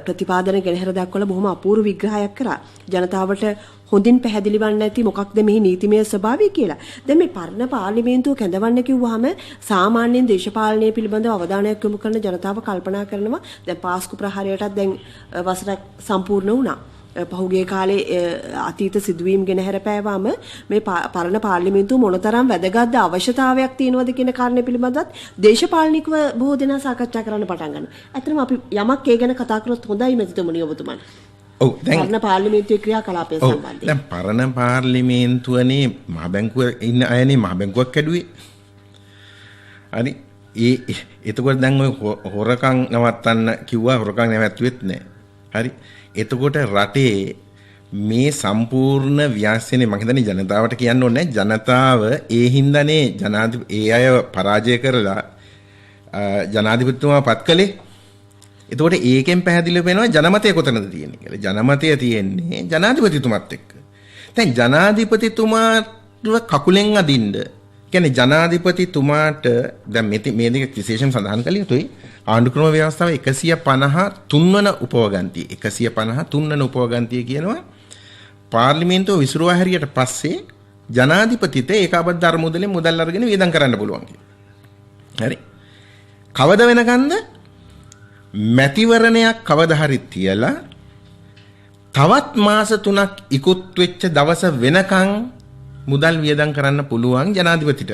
ප්‍රතිපාදන ගෙනහැර දක්වලා බොහොම අපූර්ව විග්‍රහයක් කරා. ජනතාවට හොඳින් පැහැදිලි වන්න ඇති මොකක්ද මේ නීතිමය ස්වභාවය කියලා. දැන් මේ පරණ පාර්ලිමේන්තුව කැඳවන්න කිව්වහම සාමාන්‍යයෙන් දේශපාලනය පිළිබඳව අවධානයක් යොමු කරන ජනතාව කල්පනා කරනවා දැන් පාස්කු ප්‍රහාරයටත් දැන් වසරක් සම්පූර්ණ වුණා. පහුගිය කාලේ අතීත සිදුවීම් ගැන හැරපෑවාම මේ පරණ පාර්ලිමේන්තුව මොනතරම් වැදගත් අවශ්‍යතාවයක් තියෙනවද කියන කාරණේ පිළිබඳවත් දේශපාලනිකව බොහෝ දෙනා සාකච්ඡා කරන්න පටන් ගන්නවා. ඇත්තටම අපි යමක් ඒ ගැන කතා කරොත් හොඳයි මැතිතුමනි ඔබතුමන්. ඔව් දැන් පරණ පාර්ලිමේන්තුවේ ක්‍රියාකලාපය සම්බන්ධයෙන්. දැන් පරණ පාර්ලිමේන්තුවනේ මහ බැංකුව ඉන්න අයනේ මහ බැංකුවක් කැඩුවේ. හරි එතකොට දැන් ඔය හොරකම් නවත්තන්න කිව්වා හොරකම් නැවැත්තුවෙත් නැහැ. හරි එතකොට රටේ මේ සම්පූර්ණ ව්‍යාසනේ මම හිතන්නේ ජනතාවට කියන්න ඕනේ ජනතාව ඒ හින්දානේ ඒ අය පරාජය කරලා ජනාධිපතිතුමා පත් කළේ. එතකොට ඒකෙන් පැහැදිලිව වෙනවා ජනමතය කොතනද තියෙන්නේ කියලා. ජනමතය තියෙන්නේ ජනාධිපතිතුමත් එක්ක. දැන් ජනාධිපතිතුමාට කකුලෙන් අදින්න කියන්නේ ජනාධිපතිතුමාට දැන් මේ දෙක විශේෂයෙන් සඳහන් කළ යුතුයි. ආණ්ඩු ක්‍රම ව්‍යවස්ථාව 153 වන උපවගන්තිය 153 වන උපවගන්තිය කියනවා පාර්ලිමේන්තුව විසිරුවා හැරියට පස්සේ ජනාධිපතිට ඒකාබද්ධ අරමුදලෙන් මුදල් අරගෙන වියදම් කරන්න පුළුවන් කියලා. හරි. කවද වෙනකන්ද මැතිවරණයක් කවදා හරි තියලා තවත් මාස 3ක් ඉක්ුත් වෙච්ච දවස වෙනකන් මුදල් වියදම් කරන්න පුළුවන් ජනාධිපතිට.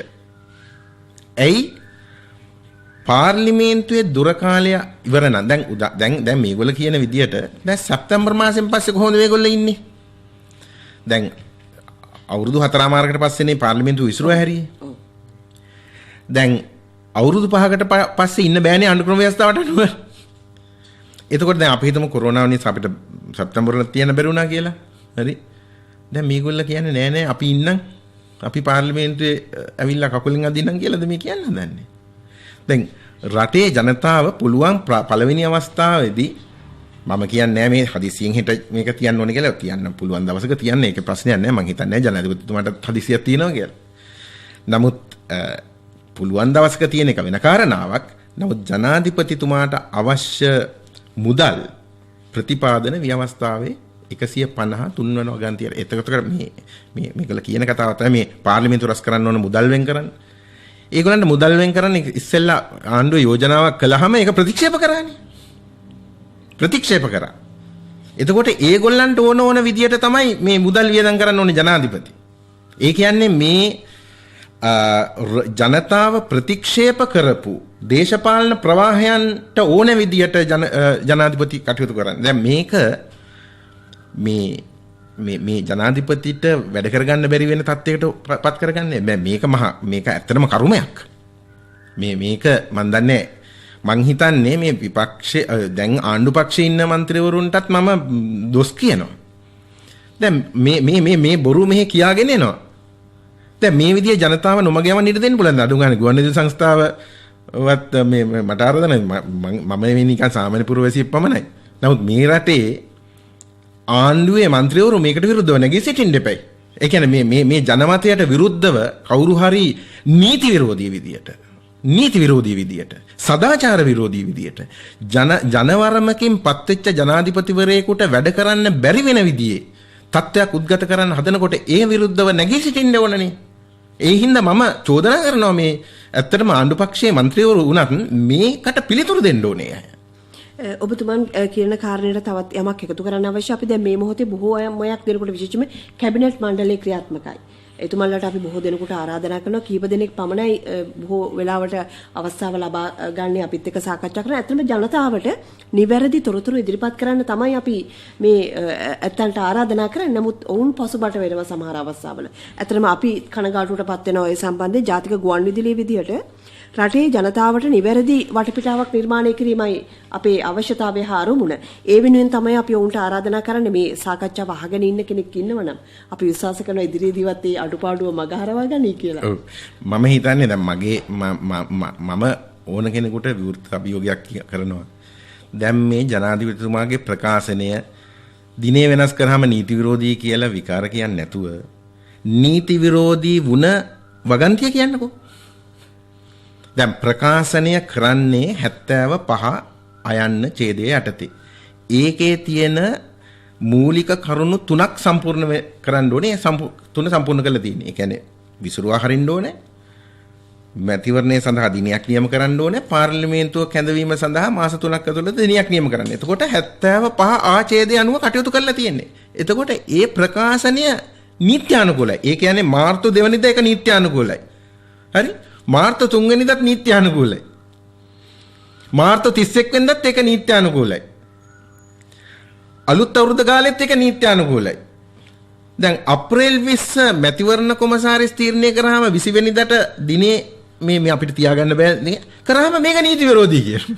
ඇයි පාර්ලිමේන්තුවේ දුර කාලය ඉවර නම් දැන් මේගොල්ලෝ කියන විදියට දැන් සැප්තැම්බර් මාසෙන් පස්සේ කොහොමද මේගොල්ලෝ ඉන්නේ? දැන් අවුරුදු 4මාරකට පස්සේනේ පාර්ලිමේන්තුව විසිරුවා හැරියේ. දැන් අවුරුදු 5කට පස්සේ ඉන්න බෑනේ ආණ්ඩු ක්‍රම ව්‍යවස්ථාවට අනුව. එතකොට දැන් අපි හිතමු කොරෝනාව නිසා අපිට සැප්තැම්බර් වල තියන්න බැරි වුණා කියලා. හරි. දැන් මේගොල්ලෝ කියන්නේ නෑ අපි ඉන්නම්. අපි පාර්ලිමේන්තුවේ ඇවිල්ලා කකුලෙන් අදින්නම් කියලාද මේ කියන්න හදන්නේ? දැන් රටේ ජනතාව පුළුවන් පළවෙනි අවස්ථාවේදී මම කියන්නේ මේ හදිසියෙන් හිට මේක තියන්න ඕනේ කියලා තියන්න පුළුවන් දවසක තියන්න ඒක ප්‍රශ්නයක් නෑ මම හිතන්නේ ජනාධිපතිතුමාට හදිසියක් තියෙනවා කියලා. නමුත් පුළුවන් දවසක තියෙන එක වෙන කාරණාවක්. නමුත් ජනාධිපතිතුමාට අවශ්‍ය මුදල් ප්‍රතිපාදන ව්‍යවස්ථාවේ 153 වන වගන්තියට. එතකොට මේකල කියන කතාව තමයි මේ පාර්ලිමේන්තුව රැස් කරන්න ඕන මුදල් වෙන් කරන්න. ඒගොල්ලන්ට මුදල් වෙන් කරන්න ඉස්සෙල්ලා ආණ්ඩුව යෝජනාවක් කළාම ඒක ප්‍රතික්ෂේප කරානේ. ප්‍රතික්ෂේප කරා. එතකොට ඒගොල්ලන්ට ඕන විදියට තමයි මේ මුදල් වියදම් කරන්න ඕනේ ජනාධිපති. ඒ කියන්නේ මේ ජනතාව ප්‍රතික්ෂේප කරපු දේශපාලන ප්‍රවාහයන්ට ඕන විදියට ජනාධිපති කටයුතු කරන්නේ. දැන් මේක මේ ජනාධිපතිට වැඩ කරගන්න බැරි වෙන තත්යකට පත් කරගන්නේ. මේක ඇත්තටම කරුමයක්. මේක මන් දන්නේ මං හිතන්නේ මේ විපක්ෂයේ දැන් ආණ්ඩු පක්ෂයේ ඉන්න മന്ത്രിවරුන්ටත් මම දොස් කියනවා. දැන් මේ බොරු මෙහෙ කියාගෙන එනවා. දැන් මේ විදිය ජනතාව නොමග යවන්න ඉඩ දෙන්න පුළුවන්. අඩු ගන්න ගුවන්විදුලි සංස්ථාවවත් මේ මට ආරාධනා මම මේ නිකන් සාමාන්‍ය පුරවැසියෙක් පමණයි. නමුත් මේ රටේ ආණ්ඩුවේ മന്ത്രിවරු මේකට විරුද්ධව නැගී සිටින්න එපයි. ඒ කියන්නේ මේ ජනමතයට විරුද්ධව කවුරු හරි නීති විරෝධී විදියට සදාචාර විරෝධී විදියට ජනවරමකින් පත්වෙච්ච ජනාධිපතිවරයෙකුට වැඩ කරන්න බැරි වෙන විදිහේ තත්ත්වයක් උද්ගත කරන්න හදනකොට ඒ විරුද්ධව නැගී සිටින්න ඕනනේ. ඒ හින්දා මම චෝදනා කරනවා මේ ඇත්තටම ආණ්ඩු පක්ෂයේ മന്ത്രിවරු වුණත් මේකට පිළිතුරු දෙන්න ඕනේ. ඔබතුමන් කියන කාරණේට තවත් යමක් එකතු කරන්න අවශ්‍යයි. අපි දැන් මේ මොහොතේ බොහෝ අයමයක් දෙනකොට විශේෂයෙන්ම කැබිනට් මණ්ඩලයේ ක්‍රියාත්මකයි. එතුමන්ලට අපි බොහෝ දෙනෙකුට ආරාධනා කරනවා. කීප දෙනෙක් පමණයි බොහෝ වෙලාවට අවස්ථාව ලබා ගන්න අපිත් එක්ක සාකච්ඡා කරන. ඇත්තටම ජනතාවට නිවැරදි තොරතුරු ඉදිරිපත් කරන්න තමයි අපි මේ ඇත්තන්ට ආරාධනා කරන්නේ. නමුත් ඔවුන් පසුබට වෙනවා සමහර අවස්ථාවල. ඇත්තටම අපි කනගාටුවටපත් වෙනවා ඒ සම්බන්ධයෙන් ජාතික ගුවන්විදුලියේ විදියට රටේ ජනතාවට නිවැරදි වටපිටාවක් නිර්මාණය කිරීමයි අපේ අවශ්‍යතාවය හා අරමුණ. ඒ වෙනුවෙන් තමයි අපි ඔවුන්ට ආරාධනා කරන්නේ මේ සාකච්ඡාව අහගෙන ඉන්න කෙනෙක් ඉන්නවනම් අපි විශ්වාස කරනවා ඉදිරියේදීවත් ඒ අඩුපාඩුව මගහරවා ගන්නයි කියලා. ඔව්. මම හිතන්නේ දැන් මම ඕන කෙනෙකුට විවෘත අභියෝගයක් කරනවා. දැන් මේ ජනාධිපතිතුමාගේ ප්‍රකාශනය දිනේ වෙනස් කරාම නීති විරෝධී කියලා විකාර කියන්නේ නැතුව නීති විරෝධී වුණ වගන්තිය කියන්නකෝ. දැන් ප්‍රකාශනය කරන්නේ 75 අයන්න ඡේදයේ යටතේ. ඒකේ තියෙන මූලික කරුණු තුනක් සම්පූර්ණ කරන්න ඕනේ. තුන සම්පූර්ණ කරලා තියෙන්නේ. ඒ කියන්නේ විසිරුවා හරින්න ඕනේ. මැතිවරණය සඳහා දිනයක් නියම කරන්න ඕනේ. පාර්ලිමේන්තුව කැඳවීම සඳහා මාස 3ක් ඇතුළත දිනයක් නියම කරන්න. එතකොට 75 ආඡේදය අනුව කටයුතු කරලා තියෙන්නේ. එතකොට ඒ ප්‍රකාශනය නීත්‍යානුකූලයි. ඒ කියන්නේ මාර්තු 2 වෙනිදා ඒක නීත්‍යානුකූලයි. හරි? මාර්තු 3 වෙනිදාත් නීත්‍යානුකූලයි. මාර්තු 31 වෙනිදාත් ඒක නීත්‍යානුකූලයි. අලුත් අවුරුද්ද කාලෙත් ඒක නීත්‍යානුකූලයි. දැන් අප්‍රේල් 20 මැතිවරණ කොමසාරිස් තීරණය කරාම 20 වෙනිදාට දිනේ මේ අපිට තියාගන්න බෑ නේ කරාම මේක නීති විරෝධී කියලා.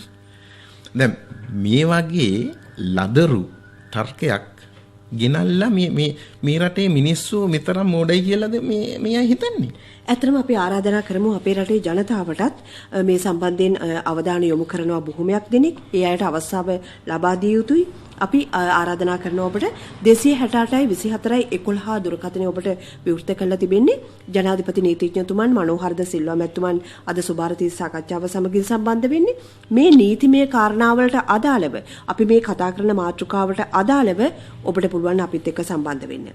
දැන් මේ වගේ ලදරු තර්කයක් ගෙනල්ලා මේ රටේ මිනිස්සු මෙතරම් මෝඩයි කියලාද මේ අය හිතන්නේ? ඇත්තටම අපි ආරාධනා කරමු අපේ රටේ ජනතාවටත් මේ සම්බන්ධයෙන් අවධානය යොමු කරනවා බොහොමයක් දෙනෙක්. ඒ අයට අවස්ථාව ලබා දිය යුතුයි. අපි ආරාධනා කරනවා ඔබට 268යි 24යි 11 දුරකථනය ඔබට විවෘත කරලා තිබෙන්නේ. ජනාධිපති නීතිඥතුමන් මනෝහර්ද සිල්වා මැතිතුමන් අද සුභාරතී සාකච්ඡාව සමගින් සම්බන්ධ වෙන්නේ. මේ නීතිමය කාරණාවලට අදාළව අපි මේ කතා කරන මාතෘකාවට අදාළව ඔබට පුළුවන් අපිත් එක්ක සම්බන්ධ වෙන්න.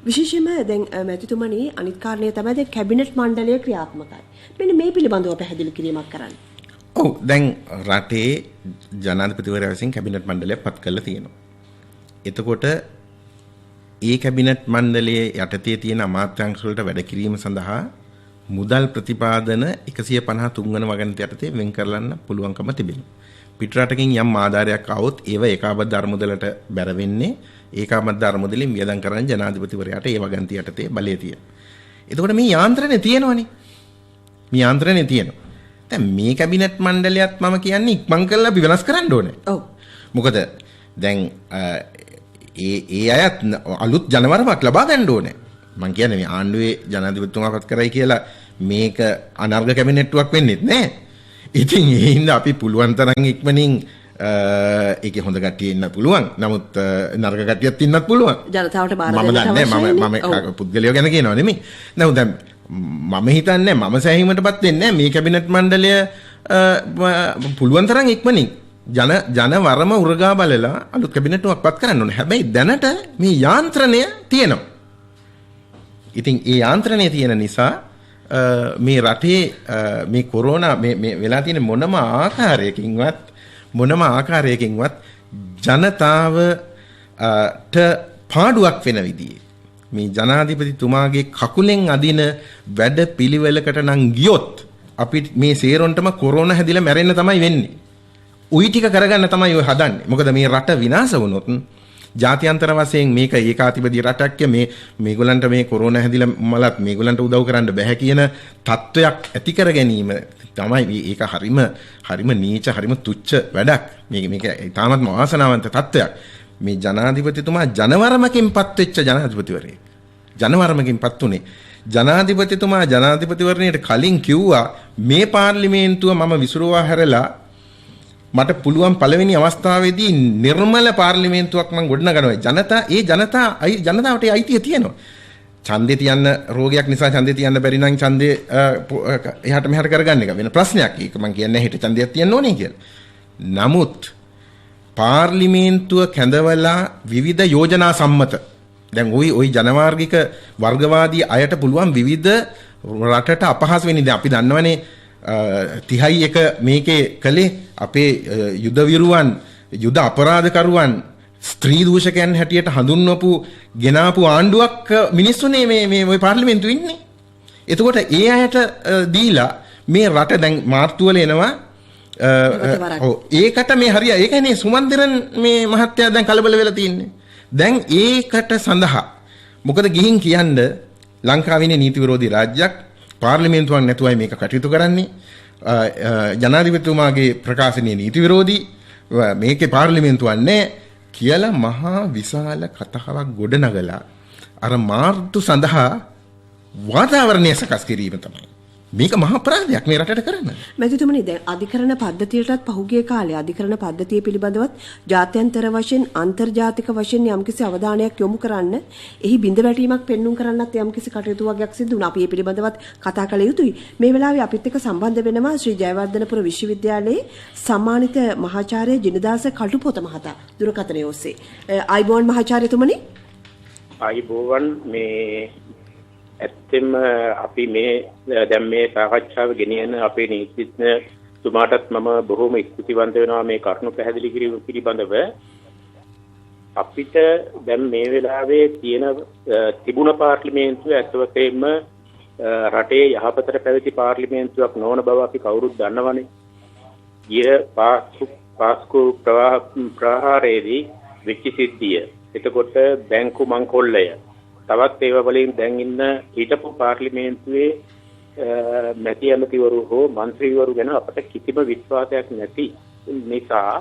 විශේෂයෙන්ම දැන් මැතිතුමනි අනිත් කාරණය තමයි දැන් කැබිනට් මණ්ඩලය ක්‍රියාත්මකයි. මෙන්න මේ පිළිබඳව පැහැදිලි කිරීමක් කරන්න. ඔව් දැන් රටේ ජනාධිපතිවරයා විසින් කැබිනට් මණ්ඩලයක් පත් කරලා තියෙනවා. එතකොට ඒ කැබිනට් මණ්ඩලයේ යටතේ තියෙන අමාත්‍යාංශ වලට වැඩ කිරීම සඳහා මුදල් ප්‍රතිපාදන 153 වන වගන්ති යටතේ වෙන් කරලන්න පුළුවන්කම තිබෙනවා. පිටරටකින් යම් ආධාරයක් આવොත් ඒව ඒකාබද්ධ අරමුදලට බැර වෙන්නේ ඒකාබද්ධ අරමුදලින් වියදම් කරන ජනාධිපතිවරයාට ඒ වගන්ති යටතේ බලය තියෙනවා. එතකොට මේ යාන්ත්‍රණය තියෙනවනේ. මේ යාන්ත්‍රණය තියෙනවා. දැන් මේ කැබිනට් මණ්ඩලයත් මම කියන්නේ ඉක්මන් කරලා අපි වෙනස් කරන්න ඕනේ. ඔව්. මොකද දැන් ඒ අයත් අලුත් ජනවරමක් ලබා ගන්න ඕනේ. මම කියන්නේ මේ ආණ්ඩුවේ ජනාධිපතිතුමා පත් කරයි කියලා මේක අනර්ග කැබිනට්ටුවක් වෙන්නේ නැහැ. ඉතින් ඒ හින්දා අපි පුළුවන් තරම් ඉක්මනින් ඒකේ හොඳ කට්ටිය ඉන්න පුළුවන්. නමුත් නරක කට්ටියත් ඉන්නත් පුළුවන්. ජනතාවට බාර මම දන්නේ මම පුද්ගලයෝ ගැන කියනවා නෙමෙයි. නමුත් දැන් මම හිතන්නේ මම සෑහීමටපත් වෙන්නේ නැහැ මේ කැබිනට් මණ්ඩලය පුළුවන් තරම් ඉක්මනින් ජනවරම උරගා බලලා අලුත් කැබිනට්ුවක් පත් කරන්න ඕනේ. හැබැයි දැනට මේ යාන්ත්‍රණය තියෙනවා. ඉතින් ඒ යාන්ත්‍රණය තියෙන නිසා මේ රටේ මේ කොරෝනා මේ වෙලා තියෙන මොනම ආකාරයකින්වත් ජනතාවට පාඩුවක් වෙන විදිහේ මේ ජනාධිපතිතුමාගේ කකුලෙන් අදින වැඩ පිළිවෙලකට නම් ගියොත් අපි මේ සේරොන්ටම කොරෝනා හැදිලා මැරෙන්න තමයි වෙන්නේ. උයි ටික කරගන්න තමයි ඔය හදන්නේ. මොකද මේ රට විනාශ වුණොත් ජාත්‍යන්තර වශයෙන් මේක ඒකාධිපති රටක් මේගොල්ලන්ට මේ කොරෝනා හැදිලා මලත් මේගොල්ලන්ට උදව් කරන්න බෑ කියන තත්වයක් ඇති කර ගැනීම තමයි ඒක හරිම නීච හරිම තුච්ච වැඩක්. මේක තාමත්ම වාසනාවන්ත තත්වයක්. මේ ජනාධිපතිතුමා ජනවරමකින්පත් වෙච්ච ජනාධිපතිවරයෙක්. ජනවරමකින්පත් උනේ. ජනාධිපතිතුමා ජනාධිපතිවරණයට කලින් කිව්වා මේ පාර්ලිමේන්තුව මම විසිරුවා හැරලා මට පුළුවන් පළවෙනි අවස්ථාවේදී නිර්මල පාර්ලිමේන්තුවක් මම ගොඩනගනවා. ජනතාවට අයිතිය තියෙනවා. ඡන්දේ තියන්න රෝගයක් නිසා ඡන්දේ තියන්න බැරි නම් ඡන්දේ එහාට මෙහාට කරගන්න එක වෙන ප්‍රශ්නයක්. ඒක මම කියන්නේ හිට ඡන්දයක් තියන්න ඕනේ කියලා. නමුත් පාර්ලිමේන්තුව කැඳවලා විවිධ යෝජනා සම්මත දැන් ওই ජනවාර්ගික වර්ගවාදී අයට පුළුවන් විවිධ රටට අපහාස වෙන්නේ. දැන් අපි දන්නවනේ 30යි එක මේකේ කලේ අපේ යුද විරුවන් යුද අපරාධකරුවන් ස්ත්‍රී දූෂකයන් හැටියට හඳුන්වපු ගෙනාපු ආණ්ඩුවක් මිනිස්සුනේ මේ ওই පාර්ලිමේන්තුවේ ඉන්නේ. එතකොට ඒ අයට දීලා මේ රට දැන් මාර්තු වල එනවා ඒකට මේ හරිය ඒ කියන්නේ සුමන්දිරන් මේ මහත්තයා දැන් කලබල වෙලා තින්නේ. දැන් ඒකට සඳහා මොකද ගිහින් කියන්න ලංකාවේ නීති විරෝධී රාජ්‍යයක් පාර්ලිමේන්තුවක් නැතුවයි මේක කටයුතු කරන්නේ. ජනාධිපතිතුමාගේ ප්‍රකාශනීය නීති විරෝධී මේකේ පාර්ලිමේන්තුවක් නැහැ කියලා මහා විශාල කතාවක් ගොඩනගලා අර මාර්තු සඳහා වාතාවරණය සකස් කිරීම තමයි. මේක මහා අපරාධයක් මේ රටට කරන්න. මැතිතුමනි දැන් අධිකරණ පද්ධතියටත් පහුගිය කාලේ අධිකරණ පද්ධතිය පිළිබඳවත් ජාත්‍යන්තර වශයෙන් අන්තර්ජාතික වශයෙන් යම්කිසි අවධානයක් යොමු කරන්න එහි බිඳ වැටීමක් පෙන්눔 කරන්නත් යම්කිසි කටයුතු වගේක් සිදු වුණා. අපි මේ පිළිබඳවත් කතා කළ යුතුයි. මේ වෙලාවේ අපිත් එක්ක සම්බන්ධ වෙනවා ශ්‍රී ජයවර්ධනපුර විශ්වවිද්‍යාලයේ සම්මානිත මහාචාර්ය ජිනදාස කටුපොත මහතා දුරකථනය ඔස්සේ. ආයිබෝන් මහාචාර්යතුමනි. ආයිබෝවන් මේ ඇත්තෙම අපි මේ දැන් මේ සාකච්ඡාව ගෙනියන අපේ නීතිඥ තුමාටත් මම බොහොම ස්තුතිවන්ත වෙනවා මේ කරුණු පැහැදිලි කිරීම පිළිබඳව. අපිට දැන් මේ වෙලාවේ තියෙන තිබුණ පාර්ලිමේන්තුව ඇත්තවශයෙන්ම රටේ යහපතට පැවති පාර්ලිමේන්තුවක් නොවන බව අපි කවුරුත් දන්නවනේ. ගිය පාස්කු ප්‍රහාරයේදී වෙච්ච සිද්ධිය. එතකොට බැංකු මංකොල්ලය තවත් ඒවා වලින් දැන් ඉන්න හිටපු පාර්ලිමේන්තුවේ මැති ඇමතිවරු හෝ മന്ത്രിවරු ගැන අපට කිසිම විශ්වාසයක් නැති නිසා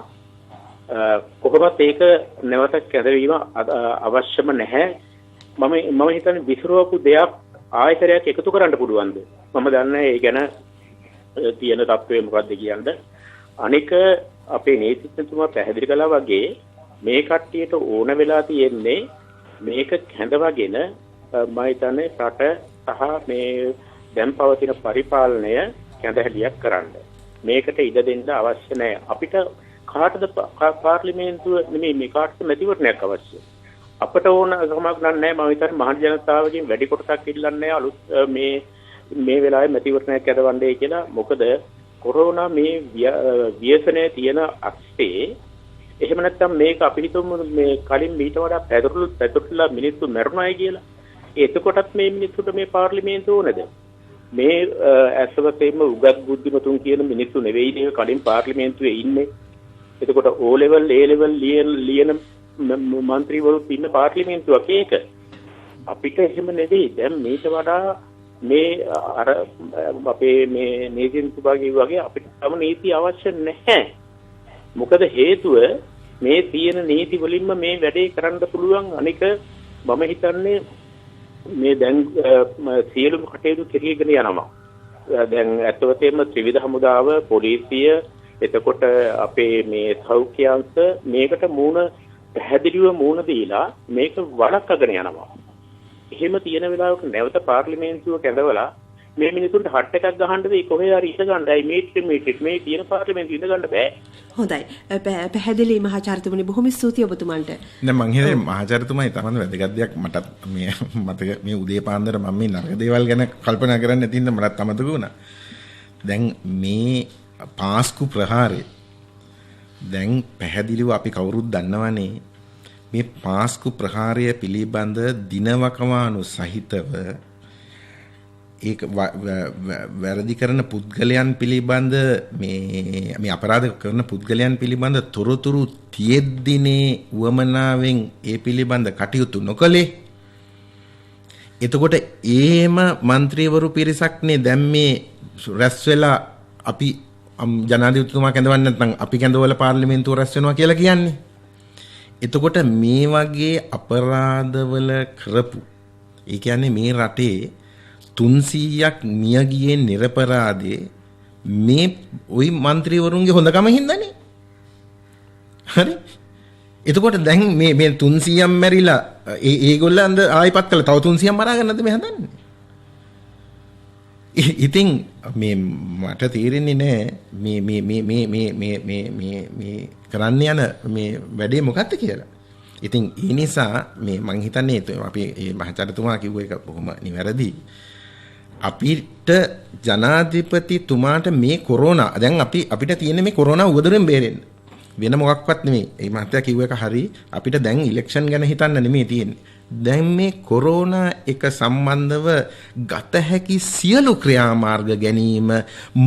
කොහොමත් ඒක නැවත කැදවීම අවශ්‍යම නැහැ. මම හිතන්නේ විසිරුවපු දෙයක් ආයතරයක් එකතු කරන්න පුළුවන්ද? මම දන්නේ ඒ ගැන තියෙන තත්ත්වය මොකද්ද කියන්නේ. අනික අපේ නීතිඥතුමා පැහැදිලි කළා වගේ මේ කට්ටියට ඕන වෙලා තියෙන්නේ මේක කැඳවගෙන මම හිතන්නේ රට සහ මේ දැන් පවතින පරිපාලනය කැඳහැලියක් කරන්න. මේකට ඉඩ දෙන්න අවශ්‍ය නැහැ. අපිට කාටද පාර්ලිමේන්තුව නෙමෙයි මේ කාටද මැතිවරණයක් අවශ්‍ය. අපට ඕන ගමක් නැහැ. මම හිතන්නේ මහ ජනතාවගෙන් වැඩි කොටසක් ඉල්ලන්නේ අලුත් මේ වෙලාවේ මැතිවරණයක් කැඳවන්නේ කියලා. මොකද කොරෝනා මේ ව්‍යසනයේ තියෙන අක්ෂේ එහෙම නැත්නම් මේක අපි හිතමු මේ කලින් මීට වඩා පැතුරුලා මිනිස්සු මැරුණායි කියලා. එතකොටත් මේ මිනිස්සුන්ට මේ පාර්ලිමේන්තුව ඕනද? මේ ඇත්තටම උගත් බුද්ධිමතුන් කියන මිනිස්සු නෙවෙයි නේ කලින් පාර්ලිමේන්තුවේ ඉන්නේ. එතකොට O level A level ලියන മന്ത്രിවරු ඉන්න පාර්ලිමේන්තුවක් ඒක. අපිට එහෙම නෙවෙයි. දැන් මේට වඩා මේ අර අපේ මේ නීතිඥතුමාගේ වගේ අපිට තම නීති අවශ්‍ය නැහැ. මොකද හේතුව මේ තියෙන නීති වලින්ම මේ වැඩේ කරන්න පුළුවන්. අනික මම හිතන්නේ මේ දැන් සියලුම කටයුතු කෙරීගෙන යනවා. දැන් ඇත්තටම ත්‍රිවිධ හමුදාව පොලිසිය එතකොට අපේ මේ සෞඛ්‍ය අංශ මේකට පැහැදිලිව මූණ දීලා මේක වළක්වගෙන යනවා. එහෙම තියෙන වෙලාවක නැවත පාර්ලිමේන්තුව කැඳවලා මේ මිනිසුන්ට හට් එකක් ගහන්න දෙයි කොහේ හරි ඉඳ ගන්නයි මේ තියෙන පාර්ලිමේන්තුව ඉඳ ගන්න බෑ. හොඳයි. පැහැදිලි මහාචාර්යතුමනි බොහොම ස්තුතියි ඔබතුමන්ට. දැන් මං හිතන්නේ මහාචාර්යතුමා ඊටමත් වැදගත් දෙයක් මටත් මේ මතක මේ උදේ පාන්දර මම මේ නරක දේවල් ගැන කල්පනා කරන්නේ නැති හින්දා මටත් අමතක වුණා. දැන් මේ පාස්කු ප්‍රහාරය දැන් පැහැදිලිව අපි කවුරුත් දන්නවනේ මේ පාස්කු ප්‍රහාරය පිළිබඳ දිනවකවානු සහිතව ඒක වැරදි කරන පුද්ගලයන් පිළිබඳ මේ අපරාධ කරන පුද්ගලයන් පිළිබඳ තොරතුරු තියෙද්දිනේ වමනාවෙන් ඒ පිළිබඳ කටයුතු නොකළේ. එතකොට ඒම മന്ത്രിවරු පිරිසක්නේ දැන් මේ රැස් වෙලා අපි ජනාධිපතිතුමා කැඳවන්නේ නැත්නම් අපි කැඳවල පාර්ලිමේන්තුව රැස් වෙනවා කියලා කියන්නේ. එතකොට මේ වගේ අපරාධවල කරපු ඒ කියන්නේ මේ රටේ 300ක් මිය ගියේ නිර්පරාදේ මේ ওই മന്ത്രിවරුන්ගේ හොඳකම හින්දානේ. හරි. එතකොට දැන් මේ 300ක් මැරිලා ඒගොල්ලන් ආයිපත් කළා තව 300ක් මරා ගන්නද මේ හදන්නේ? ඉතින් මේ මට තේරෙන්නේ නැහැ මේ කරන්න යන මේ වැඩේ මොකක්ද කියලා. ඉතින් ඒ නිසා මේ මං හිතන්නේ අපි මේ මහාචාර්යතුමා කිව්ව එක බොහොම නිවැරදි. අපිට ජනාධිපතිතුමාට මේ කොරෝනා දැන් අපිට තියෙන මේ කොරෝනා උවදුරෙන් බේරෙන්න වෙන මොකක්වත් නෙමෙයි. මේ මහත්තයා කිව්ව එක හරි. අපිට දැන් ඉලෙක්ෂන් ගැන හිතන්න නෙමෙයි තියෙන්නේ. දැන් මේ කොරෝනා එක සම්බන්ධව ගත හැකි සියලු ක්‍රියාමාර්ග ගැනීම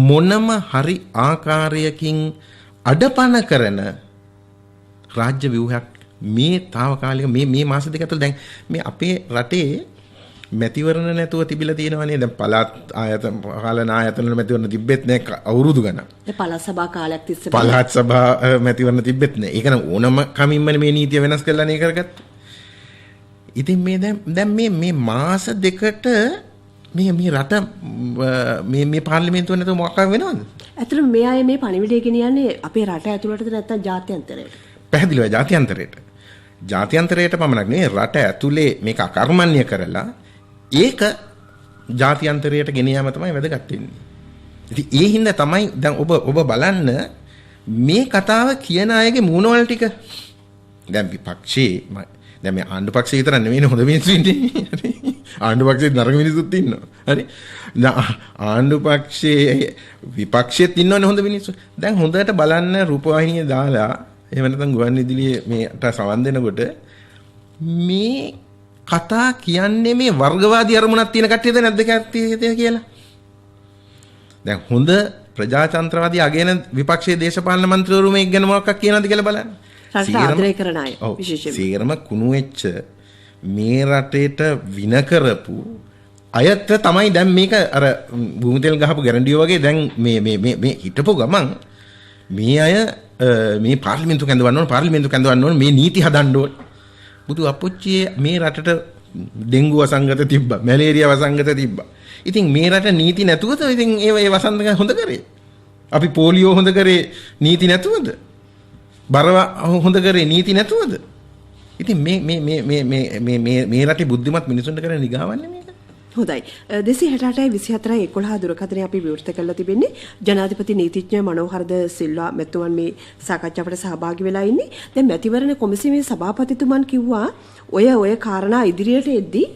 මොනම හරි ආකාරයකින් අඩපණ කරන රාජ්‍ය ව්‍යුහයක් මේ తాවකාලික මේ මාස දෙක ඇතුළත දැන් මේ අපේ රටේ මැතිවරණ නැතුව තිබිලා තියෙනවනේ. දැන් පළාත් ආයතන පාලන ආයතන වල මැතිවරණ තිබෙත් නැහැ අවුරුදු ගණන්. ඒ පළාත් සභා කාලයක් තිස්සේ පළාත් සභා මැතිවරණ තිබෙත් නැහැ. ඒක නම් ඕනම කමින්මනේ මේ නීතිය වෙනස් කරලා නේ කරගත්තේ. ඉතින් මේ දැන් මේ මාස දෙකට මේ රට මේ පාර්ලිමේන්තුව නැතුව මොකක් වෙනවද? ඇත්තටම මේ අය මේ පණිවිඩය ගෙනියන්නේ අපේ රට ඇතුළටද නැත්නම් ජාත්‍යන්තරයට? පැහැදිලිව ජාත්‍යන්තරයට. ජාත්‍යන්තරයට පමණක් නෙවෙයි රට ඇතුලේ මේක අකර්මණ්‍ය කරලා ඒක ජාත්‍යන්තරයට ගෙන යාම තමයි වැදගත් වෙන්නේ. ඉතින් ඒ හින්දා තමයි දැන් ඔබ බලන්න මේ කතාව කියන අයගේ මූණවල ටික දැන් විපක්ෂේ දැන් මේ ආණ්ඩු පක්ෂේ විතර නෙවෙයි හොඳ මිනිස්සු ඉන්නේ. ආණ්ඩු පක්ෂේ නරක මිනිස්සුත් ඉන්නවා. හරි. ආණ්ඩු පක්ෂේ විපක්ෂෙත් ඉන්නවනේ හොඳ මිනිස්සු. දැන් හොඳට බලන්න රූපවාහිනිය දාලා එහෙම නැත්නම් ගුවන්විදුලියේ මේට සවන් දෙනකොට මේ කතා කියන්නේ මේ වර්ගවාදී අරමුණක් තියෙන කට්ටියද නැද්ද කියලා. දැන් හොඳ ප්‍රජාතන්ත්‍රවාදී අගයන විපක්ෂයේ දේශපාලන මන්ත්‍රීවරු මේක ගැන මොකක්ද කියනවද කියලා බලන්න. ආදරය කරන අය විශේෂයෙන් සීගරම කුණු වෙච්ච මේ රටේට වින කරපු අයත් තමයි දැන් මේක අර භූමි තෙල් ගහපු ගැරන්ඩියෝ වගේ දැන් මේ හිටපු ගමන් මේ අය මේ පාර්ලිමේන්තු කැඳවන්න ඕන මේ නීති හදන්න ඕන. බුදු අපොච්චියේ මේ රටට ඩෙන්ගු වසංගත තිබ්බා, මැලේරියා වසංගත තිබ්බා. ඉතින් මේ රට නීති නැතුවද ඉතින් ඒ වසංගත හොඳ කරේ? අපි පොලියෝ හොඳ කරේ නීති නැතුවද? බරව හොඳ කරේ නීති නැතුවද? ඉතින් මේ රටේ බුද්ධිමත් මිනිසුන්ට කරන නිගාවන්නේ මේක. හොඳයි 268/24/11 දුරකථනය අපි විවෘත කරලා තිබෙන්නේ ජනාධිපති නීතිඥ මනෝහරද සිල්වා මැතිතුමන් මේ සාකච්ඡාවට සහභාගී වෙලා ඉන්නේ. දැන් මැතිවරණ කොමිසමේ සභාපතිතුමන් කිව්වා ඔය කාරණා ඉදිරියට එද්දී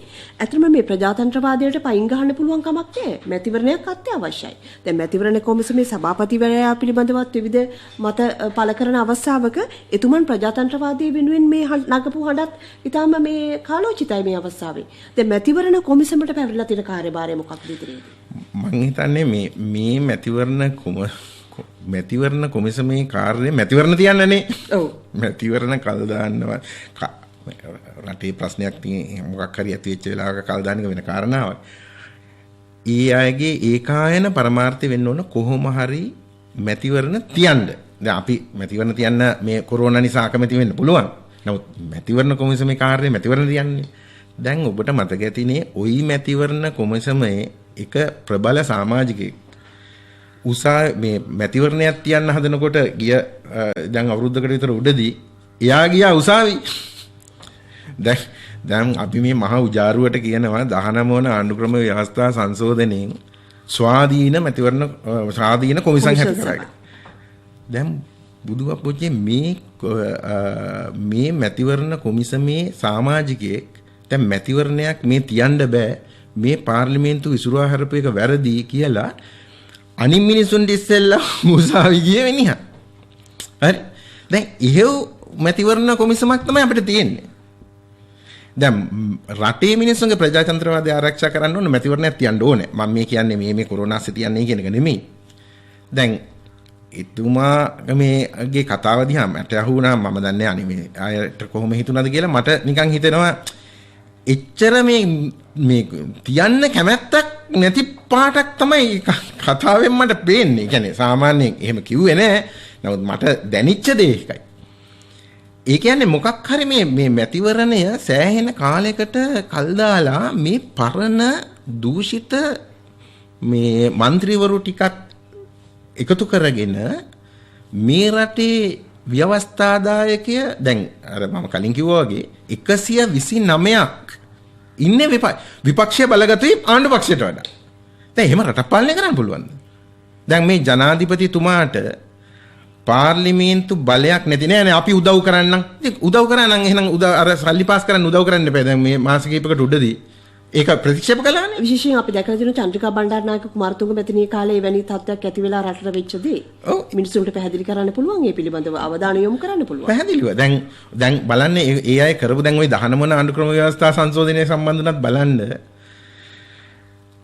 ඇත්තම මේ ප්‍රජාතන්ත්‍රවාදයට පයින් ගහන්න පුළුවන් කමක් නැහැ. මැතිවරණයක් අත්‍යවශ්‍යයි. දැන් මැතිවරණ කොමිසමේ සභාපතිවරයා පිළිබඳවත් විවිධ මත පළ කරන අවස්ථාවක එතුමන් ප්‍රජාතන්ත්‍රවාදයේ වෙනුවෙන් මේ නගපු හඬත් ඊටම මේ කාලෝචිතයි මේ අවස්ථාවේ. දැන් මැතිවරණ කොමිසමට පැවරලා තියෙන කාර්යභාරය මොකක්ද ඉදිරියේදී? මම හිතන්නේ මේ මැතිවරණ කොමිසමේ කාර්යය මැතිවරණ තියන්නනේ. ඔව්. මැතිවරණ කල් දාන්නවා. රටේ ප්‍රශ්නයක් මොකක් හරි ඇති වෙච්ච වෙලාවක කල් දාන එක වෙන කාරණාවක්. ඊ අයගේ ඒකායන පරමාර්ථය වෙන්න ඕන කොහොම හරි මැතිවරණ තියන්න. දැන් අපි මැතිවරණ තියන්න මේ කොරෝනා නිසා අකමැති වෙන්න පුළුවන්. නමුත් මැතිවරණ කොමිසමේ කාර්යය මැතිවරණ තියන්නේ. දැන් ඔබට මතක ඇතිනේ ওই මැතිවරණ කොමිසමේ එක ප්‍රබල සමාජිකයෙක් මේ මැතිවරණයක් තියන්න හදනකොට ගිය දැන් අවුරුද්දකට විතර උඩදී එයා ගියා උසාවි. දැන් අපි මේ මහ උජාරුවට කියනවා 19 වන ආණ්ඩුක්‍රම ව්‍යවස්ථා සංශෝධනයෙන් ස්වාධීන මැතිවරණ ස්වාධීන කොමිසම් හැද කරගන්න. දැන් බුදුවපොච්චේ මේ මැතිවරණ කොමිසමේ සමාජිකයෙක් දැන් මැතිවරණයක් මේ තියන්න බෑ මේ පාර්ලිමේන්තු විසුරුවා හරපු එක වැරදි කියලා අනිත් මිනිසුන්ට ඉස්සෙල්ලා උසාවි ගියේ වෙනිහා. හරි. දැන් එහෙව් මැතිවරණ කොමිසමක් තමයි අපිට තියෙන්නේ. දැන් රටේ මිනිස්සුන්ගේ ප්‍රජාතන්ත්‍රවාදය ආරක්ෂා කරන්න ඕන මැතිවරණයක් තියන්න ඕනේ. මම මේ කියන්නේ මේ කොරෝනාස්සේ තියන්නේ කියන එක නෙමෙයි. දැන් එතුමාගේ කතාව දිහා මට අහුණා මම දන්නේ අනේ මේ අයට කොහොම හිතුණාද කියලා මට නිකන් හිතෙනවා එච්චර මේ තියන්න කැමැත්තක් නැති පාටක් තමයි කතාවෙන් මට පේන්නේ. කියන්නේ සාමාන්‍යයෙන් එහෙම කිව්වේ නෑ. නමුත් මට දැනෙච්ච දේ ඒකයි. ඒ කියන්නේ මොකක් හරි මේ මැතිවරණය සෑහෙන කාලයකට කල් දාලා මේ පරණ දූෂිත මේ മന്ത്രിවරු ටිකක් එකතු කරගෙන මේ රටේ ව්‍යවස්ථාදායකය දැන් අර මම කලින් කිව්වා වගේ 129ක් ඉන්නේ විපක්ෂය බලගතුයි ආණ්ඩු පක්ෂයට වඩා. දැන් එහෙම රට පාලනය කරන්න පුළුවන්ද? දැන් මේ ජනාධිපතිතුමාට පාර්ලිමේන්තු බලයක් නැති නෑනේ අපි උදව් කරන්නම්. ඉතින් උදව් කරා නම් එහෙනම් අර සල්ලි පාස් කරන්න උදව් කරන්න එපා. දැන් මේ මාස කිහිපයකට උඩදී ඒක ප්‍රතික්ෂේප කළානේ. විශේෂයෙන් අපි දැකලා තියෙන චන්ද්‍රිකා බණ්ඩාරනායක කුමාරතුංග මැතිණිය කාලේ එවැනි තත්ත්වයක් ඇති වෙලා රටට වෙච්ච දේ. මිනිස්සුන්ට පැහැදිලි කරන්න පුළුවන්. ඒ පිළිබඳව අවධානය යොමු කරන්න පුළුවන්. පැහැදිලිව. දැන් බලන්න ඒ අය කරපු දැන් ওই 19 වන ආණ්ඩුක්‍රම ව්‍යවස්ථා සංශෝධනය සම්බන්ධනත් බලන්න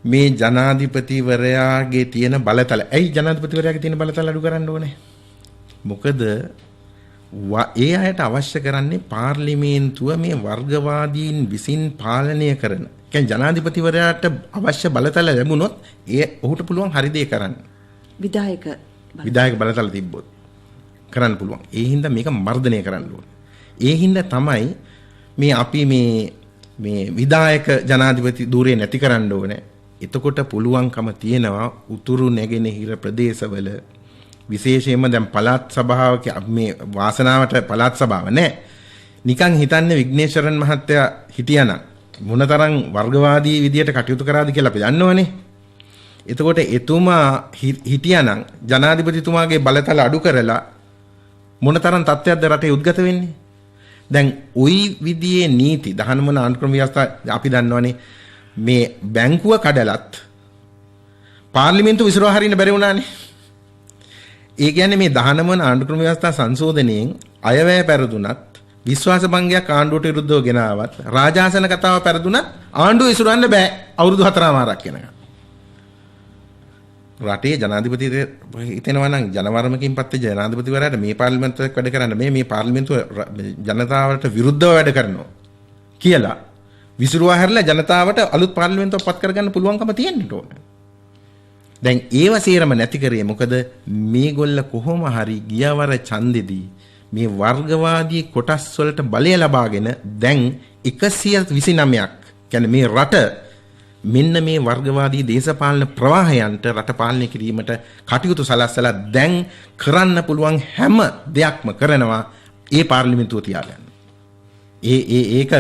මේ ජනාධිපතිවරයාගේ තියෙන බලතල. ඇයි ජනාධිපතිවරයාගේ තියෙන බලතල අඩු කරන්න ඕනේ? මොකද ඒ අයට අවශ්‍ය කරන්නේ පාර්ලිමේන්තුව මේ වර්ගවාදීන් විසින් පාලනය කරන. කියන්නේ ජනාධිපතිවරයාට අවශ්‍ය බලතල ලැබුණොත් ඔහුට පුළුවන් හරි දේ කරන්න. විධායක බලතල තිබ්බොත් කරන්න පුළුවන්. ඒ හින්දා මේක මර්ධනය කරන්න ඕනේ. ඒ හින්දා තමයි මේ අපි මේ විධායක ජනාධිපති ධූරේ නැති කරන්න ඕනේ. එතකොට පුළුවන්කම තියෙනවා උතුරු නැගෙනහිර ප්‍රදේශවල විශේෂයෙන්ම දැන් පළාත් සභාවක මේ වාසනාවට පළාත් සභාව නැහැ. නිකන් හිතන්නේ විග්නේශ්වරන් මහත්තයා හිටියානම් මොනතරම් වර්ගවාදී විදියට කටයුතු කරාද කියලා අපි දන්නවනේ. එතකොට එතුමා හිටියානම් ජනාධිපතිතුමාගේ බලතල අඩු කරලා මොනතරම් තත්ත්වයක්ද රටේ උද්ගත වෙන්නේ. දැන් ওই විදියේ නීති 19 වන ආණ්ඩුක්‍රම ව්‍යවස්ථා අපි දන්නවනේ මේ බැංකුව කඩලත් පාර්ලිමේන්තු විසිරව හරින්න බැරි වුණානේ. ඒ කියන්නේ මේ 19 වන ආණ්ඩුක්‍රම ව්‍යවස්ථා සංශෝධනයෙන් අයවැය පෙරදුනත් විශ්වාස භංගයක් ආණ්ඩුවට විරුද්ධව ගෙනාවත් රාජාසන කතාව පෙරදුනත් ආණ්ඩුව ඉසුරන්න බෑ අවුරුදු 4මාරක් වෙනකම්. රටේ ජනාධිපති හිතෙනවා නම් ජනවර්මකින් පස්සේ ජනාධිපතිවරයාට මේ පාර්ලිමේන්තුවක් වැඩ කරන්න මේ පාර්ලිමේන්තුව ජනතාවට විරුද්ධව වැඩ කරනවා කියලා විසිරුවා හැරලා ජනතාවට අලුත් පාර්ලිමේන්තුවක් පත් කරගන්න පුළුවන්කම තියෙන්න ඕනේ. දැන් ඒව සේරම නැති කරේ මොකද මේගොල්ල කොහොම හරි ගියවර ඡන්දෙදී මේ වර්ගවාදී කොටස් වලට බලය ලබාගෙන දැන් 129ක් කියන්නේ මේ රට මෙන්න මේ වර්ගවාදී දේශපාලන ප්‍රවාහයන්ට රට පාලනය කිරීමට කටයුතු සලස්සලා දැන් කරන්න පුළුවන් හැම දෙයක්ම කරනවා ඒ පාර්ලිමේන්තුව තියාගන්න. ඒක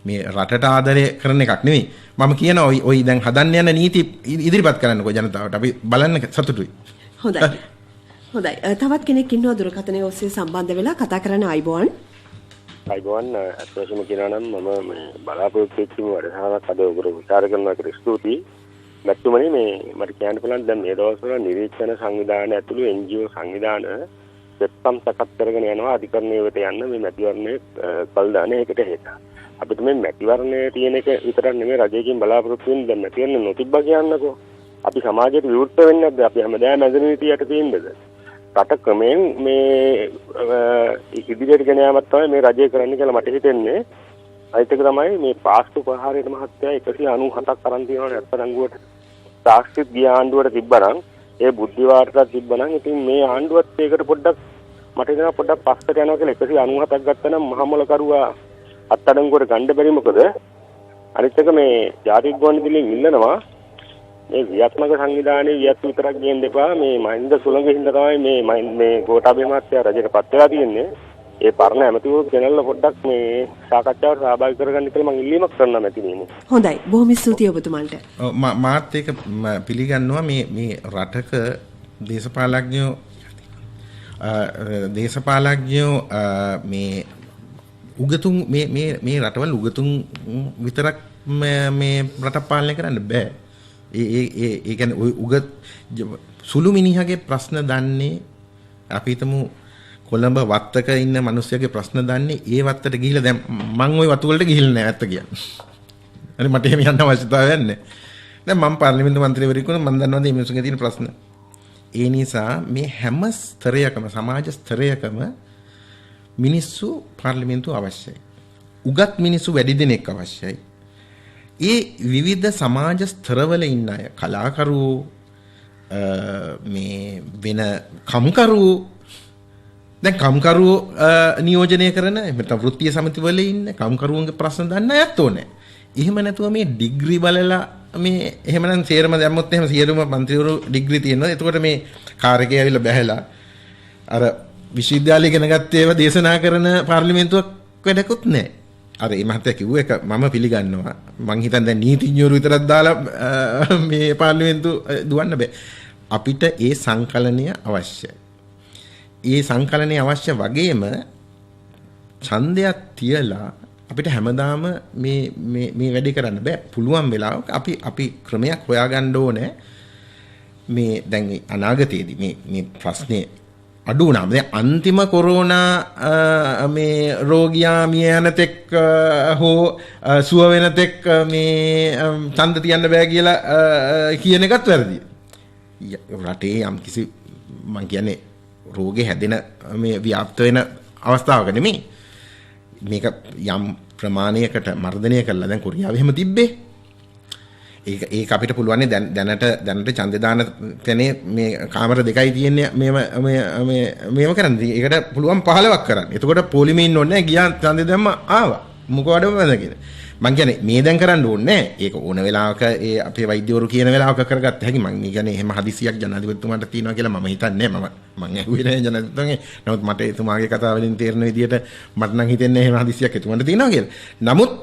මේ රටට ආදරය කරන එකක් නෙවෙයි. මම කියනවා ඔය දැන් හදන්න යන නීති ඉදිරිපත් කරන්නකෝ ජනතාවට. අපි බලන්න සතුටුයි. හොඳයි. තවත් කෙනෙක් ඉන්නවා දුරකථනයේ ඔස්සේ සම්බන්ධ වෙලා කතා කරන්න අයබෝන්. අයබෝන් අත්වශයෙන්ම කියනවා නම් මම බලාපොරොත්තු වෙච්ච වැඩසටහනක් අද ඔබට විචාර කරනවා කියලා ස්තුතියි. නැත්තුමනේ මේ මට කියන්න පුළුවන් දැන් මේ දවස්වල නිරීක්ෂණ සංවිධාන ඇතුළු NGO සංවිධාන සෙත්පම් සකස් කරගෙන යනවා අධිකරණයේ වෙත යන්න මේ මැතිවරණයේ කල් දාන එකට හේත. අපිට මේ මැතිවරණයේ තියෙන එක විතරක් නෙමෙයි රජයෙන් බලාපොරොත්තු වෙන දැන් මැතිවරණ නොතිබ්බා කියන්නකෝ. අපි සමාජයට විවෘත වෙන්නේ නැද්ද? අපි හැමදාම මැද නීතියට තියෙන්නද? රට ක්‍රමයෙන් මේ ඉදිරියට ගෙන යාමක් තමයි මේ රජය කරන්නේ කියලා මට හිතෙන්නේ. අයිත් එක තමයි මේ පාස්තු ප්‍රහාරයට මහත්තයා 197ක් අරන් තියෙනවනේ අත්අඩංගුවට. තාක්ෂිත් ගිය ආණ්ඩුවට තිබ්බනම් ඒ බුද්ධි වාර්තාවක් තිබ්බනම් ඉතින් මේ ආණ්ඩුවත් ඒකට පොඩ්ඩක් මට හිතෙනවා පොඩ්ඩක් පස්සට යනවා කියලා 197ක් ගත්තා නම් මහමොල කරුවා අත්අඩංගුවට ගන්න බැරි මොකද? අනිත් එක මේ ජාතික ගුවන්විදුලියෙන් ඉල්ලනවා මේ ව්‍යාත්මක සංවිධානයේ වියත් විතරක් ගේන්න එපා. මේ මහින්ද සුළඟ හින්දා තමයි මේ ගෝඨාභය මහත්තයා රජයට පත් වෙලා තියෙන්නේ. ඒ පරණ ඇමතිවරු ගෙනල්ලා පොඩ්ඩක් මේ සාකච්ඡාවට සහභාගී කරගන්න කියලා මම ඉල්ලීමක් කරනවා මැතිණියනි. හොඳයි. බොහොම ස්තුතියි ඔබතුමන්ට. මාත් ඒක පිළිගන්නවා මේ රටක දේශපාලඥයෝ මේ උගතුන් මේ රටවල් උගතුන් විතරක් මේ රට පාලනය කරන්න බෑ. ඒ කියන්නේ උගත් සුළු මිනිහගේ ප්‍රශ්න දන්නේ අපි හිතමු කොළඹ වත්තක ඉන්න මිනිස්සුගේ ප්‍රශ්න දන්නේ ඒ වත්තට ගිහිල්ලා දැන් මං ওই වතු වලට ගිහිල්ලා නැහැ ඇත්ත කියන්නේ. හරි මට එහෙම යන්න අවශ්‍යතාවයක් නැහැ. දැන් මම පාර්ලිමේන්තු මන්ත්‍රීවරයෙක් වුණා මම දන්නවා මේ මිනිස්සුන්ගේ තියෙන ප්‍රශ්න. ඒ නිසා මේ හැම ස්තරයකම සමාජ ස්තරයකම මිනිස්සු පාර්ලිමේන්තුව අවශ්‍යයි. උගත් මිනිස්සු වැඩි දෙනෙක් අවශ්‍යයි. ඒ විවිධ සමාජ ස්තරවල ඉන්න අය කලාකරුවෝ මේ වෙන කම්කරුවෝ දැන් කම්කරුවෝ නියෝජනය කරන එහෙම වෘත්තීය සමිතිවල ඉන්න කම්කරුවන්ගේ ප්‍රශ්න දන්න අයත් ඕනේ. එහෙම නැතුව මේ ඩිග්‍රී බලලා මේ එහෙමනම් සේරම දැම්මොත් එහෙම සියලුම മന്ത്രിවරු ඩිග්‍රී තියෙනවා. එතකොට මේ කාර් එකේ ඇවිල්ලා බැහැලා අර විශ්වවිද්‍යාලය ඉගෙන ගත්තේ ඒවා දේශනා කරන පාර්ලිමේන්තුවක් වැඩකුත් නැහැ. අර මේ මහත්තයා කිව්ව එක මම පිළිගන්නවා. මං හිතන්නේ දැන් නීතිඥවරු විතරක් දාලා මේ පාර්ලිමේන්තු දුවන්න බෑ. අපිට ඒ සංකලනය අවශ්‍යයි. ඒ සංකලනය අවශ්‍ය වගේම ඡන්දයක් තියලා අපිට හැමදාම මේ වැඩේ කරන්න බෑ. පුළුවන් වෙලාවක අපි ක්‍රමයක් හොයාගන්න ඕනේ. මේ දැන් අනාගතයේදී මේ ප්‍රශ්නේ අඩු වුණාම දැන් අන්තිම කොරෝනා මේ රෝගියා මිය යන තෙක් හෝ සුව වෙන තෙක් මේ ඡන්ද තියන්න බෑ කියලා කියන එකත් වැරදි. රටේ යම් කිසි මං කියන්නේ රෝගේ හැදෙන මේ ව්‍යාප්ත වෙන අවස්ථාවක නෙමෙයි. මේක යම් ප්‍රමාණයකට මර්ධනය කළා දැන් කොරියාවේ එහෙම තිබ්බේ. ඒක අපිට පුළුවන් දැනට ඡන්ද දාන තැනේ මේ කාමර දෙකයි තියෙන්නේ මේව කරන්න. ඒකට පුළුවන් 15ක් කරන්න. එතකොට පොලිමේ ඉන්න ඕනේ නැහැ. ගියා ඡන්ද දැම්ම ආවා. මොකවඩම වැදගෙන. මං කියන්නේ මේ දැන් කරන්න ඕනේ නැහැ. ඒක ඕන වෙලාවක ඒ අපේ වෛද්‍යවරු කියන වෙලාවක කරගත්ත හැකි. මං කියන්නේ එහෙම හදිසියක් ජනාධිපතිතුමාට තියෙනවා කියලා මම හිතන්නේ නැහැ. මං ඇහුවේ නැහැ ජනාධිපතිතුමාගේ. නමුත් මට එතුමාගේ කතාව වලින් තේරෙන විදිහට මට නම් හිතෙන්නේ එහෙම හදිසියක් එතුමාට තියෙනවා කියලා. නමුත්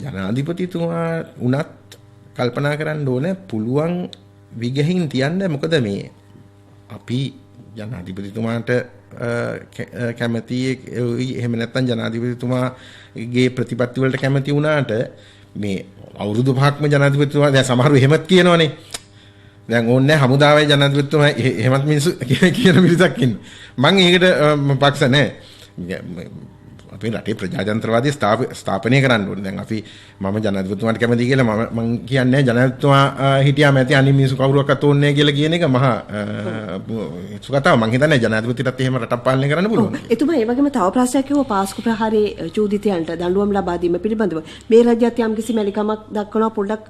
ජනාධිපතිතුමා උනත් කල්පනා කරන්න ඕනේ පුළුවන් විගහින් තියන්න. මොකද මේ අපි ජනාධිපතිතුමාට කැමති එහෙම නැත්නම් ජනාධිපතිතුමාගේ ප්‍රතිපත්ති වලට කැමති වුණාට මේ අවුරුදු 5ක්ම ජනාධිපතිතුමා දැන් සමහරව එහෙමත් කියනවනේ. දැන් ඕනේ හමුදාවේ ජනාධිපතිතුමා එහෙමත් මිනිස්සු කියන මිනිසක් ඉන්නේ. මම ඒකට පක්ෂ නැහැ. අපේ රටේ ප්‍රජාතන්ත්‍රවාදී ස්ථාපනය කරන්න ඕනේ. දැන් අපි මම ජනාධිපතිතුමාට කැමතියි කියලා මම කියන්නේ ජනාධිපතිතුමා හිටියාම ඇති අනිත් මිනිස්සු කවුරුවක්වත් ඕනේ නැහැ කියලා කියන එක මහා සුගතව මම හිතන්නේ ජනාධිපතිටත් එහෙම රටක් පාලනය කරන්න පුළුවන්. එතුමා ඒ වගේම තව ප්‍රශ්නයක් කිව්වා පාස්කු ප්‍රහාරයේ චූදිතයන්ට දඬුවම් ලබා දීම පිළිබඳව. මේ රජයත් යම්කිසි මැලිකමක් දක්වනවා පොඩ්ඩක්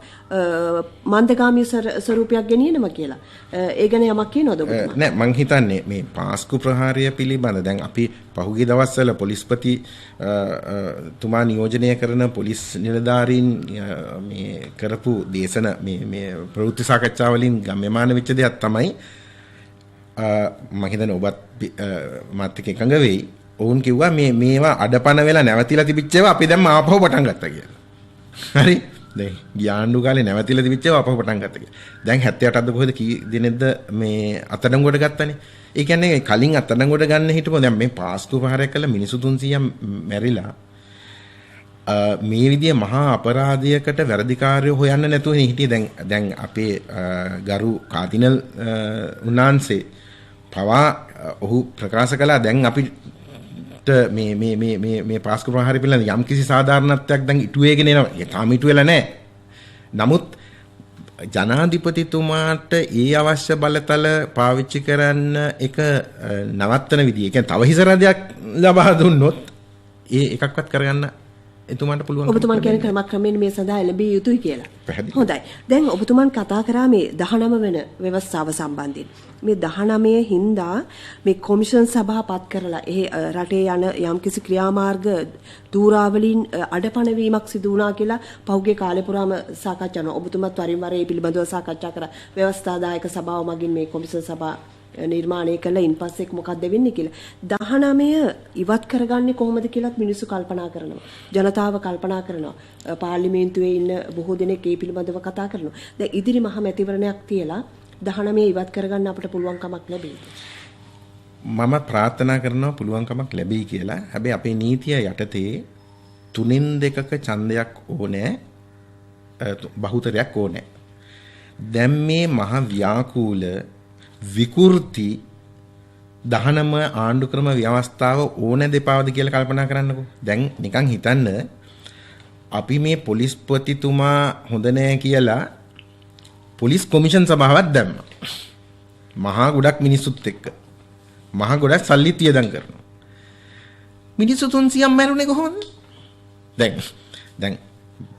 මන්දගාමී ස්වරූපයක් ගෙනියනවා කියලා. ඒ ගැන යමක් කියනවද ඔබතුමා? නෑ මම හිතන්නේ මේ පාස්කු ප්‍රහාරය පිළිබඳ දැන් අපි පහුගිය දවස්වල පොලිස්පති තුමා නියෝජනය කරන පොලිස් නිලධාරීන් මේ කරපු දේශන මේ ප්‍රවෘත්ති සාකච්ඡා වලින් ගම්‍යමාන වෙච්ච දෙයක් තමයි මම හිතන්නේ ඔබත් මාත් එක්ක එකඟ වෙයි. ඔවුන් කිව්වා මේවා අඩපණ වෙලා නැවතිලා තිබිච්ච ඒවා අපි දැන් ආපහු පටන් ගත්තා කියලා. හරි? දැන් ගියාණ්ඩු කාලේ නැවතිලා තිබිච්ච ඒවා ආපහු පටන් ගත්තා කියලා. දැන් 78ක්ද කොහෙද කී දිනෙද්ද මේ අතඩංගුවට ගත්තනේ. ඒ කියන්නේ කලින් අතඩංගුවට ගන්න හිටපො දැන් මේ පාස්කු ප්‍රහාරයක් කළා මිනිසු 300ක් මැරිලා මේ විදිය මහා අපරාධයකට වැරදිකාරයෝ හොයන්න නැතුව හිටියේ. දැන් අපේ ගරු කාදිනල් උන්නාන්සේ පවා ඔහු ප්‍රකාශ කළා දැන් අපිට මේ පාස්කු ප්‍රහාරය පිළිබඳ යම් කිසි සාධාරණත්වයක් දැන් ඉටු වෙගෙන එනවා. ඒක තාම ඉටු වෙලා නැහැ. නමුත් ජනාධිපතිතුමාට ඒ අවශ්‍ය බලතල පාවිච්චි කරන්න එක නවත්තන විදිය. ඒ කියන්නේ තව හිසරදයක් ලබා දුන්නොත් ඒ එකක්වත් කරගන්න එතුමාට පුළුවන්. ඔබතුමන් කියන ක්‍රමයෙන් මේ සඳහා එළඹිය යුතුයි කියලා. පැහැදිලි. හොඳයි. දැන් ඔබතුමන් කතා කරා මේ 19 වෙන ව්‍යවස්ථාව සම්බන්ධයෙන්. මේ 19 හින්දා මේ කොමිෂන් සභා පත් කරලා රටේ යන යම්කිසි ක්‍රියාමාර්ග දූරාවලින් අඩපණ වීමක් සිදු වුණා කියලා පහුගිය කාලේ පුරාම සාකච්ඡා කරනවා. ඔබතුමත් වරින් වර මේ පිළිබඳව සාකච්ඡා කරා. ව්‍යවස්ථාදායක සභාව මගින් මේ කොමිෂන් සභා නිර්මාණය කළා. ඉන්පස්සේ මොකක්ද වෙන්නේ කියලා. 19 ඉවත් කරගන්නේ කොහොමද කියලාත් මිනිස්සු කල්පනා කරනවා. ජනතාව කල්පනා කරනවා. පාර්ලිමේන්තුවේ ඉන්න බොහෝ දෙනෙක් මේ පිළිබඳව කතා කරනවා. දැන් ඉදිරි මහ මැතිවරණයක් තියලා 19 ඉවත් කරගන්න අපිට පුළුවන් කමක් ලැබෙයි. මම ප්‍රාර්ථනා කරනවා පුළුවන් කමක් ලැබෙයි කියලා. හැබැයි අපේ නීතිය යටතේ 3න් 2ක ඡන්දයක් ඕනේ. බහුතරයක් ඕනේ. දැන් මේ මහ ව්‍යාකූල විකෘති 19 ආණ්ඩුක්‍රම ව්‍යවස්ථාව ඕන දෙපාවද කියලා කල්පනා කරන්නකෝ. දැන් නිකන් හිතන්න අපි මේ පොලිස්පතිතුමා හොඳ නෑ කියලා පොලිස් කොමිෂන් සභාවක් දැම්මා. මහා ගොඩක් මිනිස්සුත් එක්ක. මහා ගොඩක් සල්ලි තියදම් කරනවා. මිනිස්සු 300ක් මැරුණේ කොහොමද? දැන්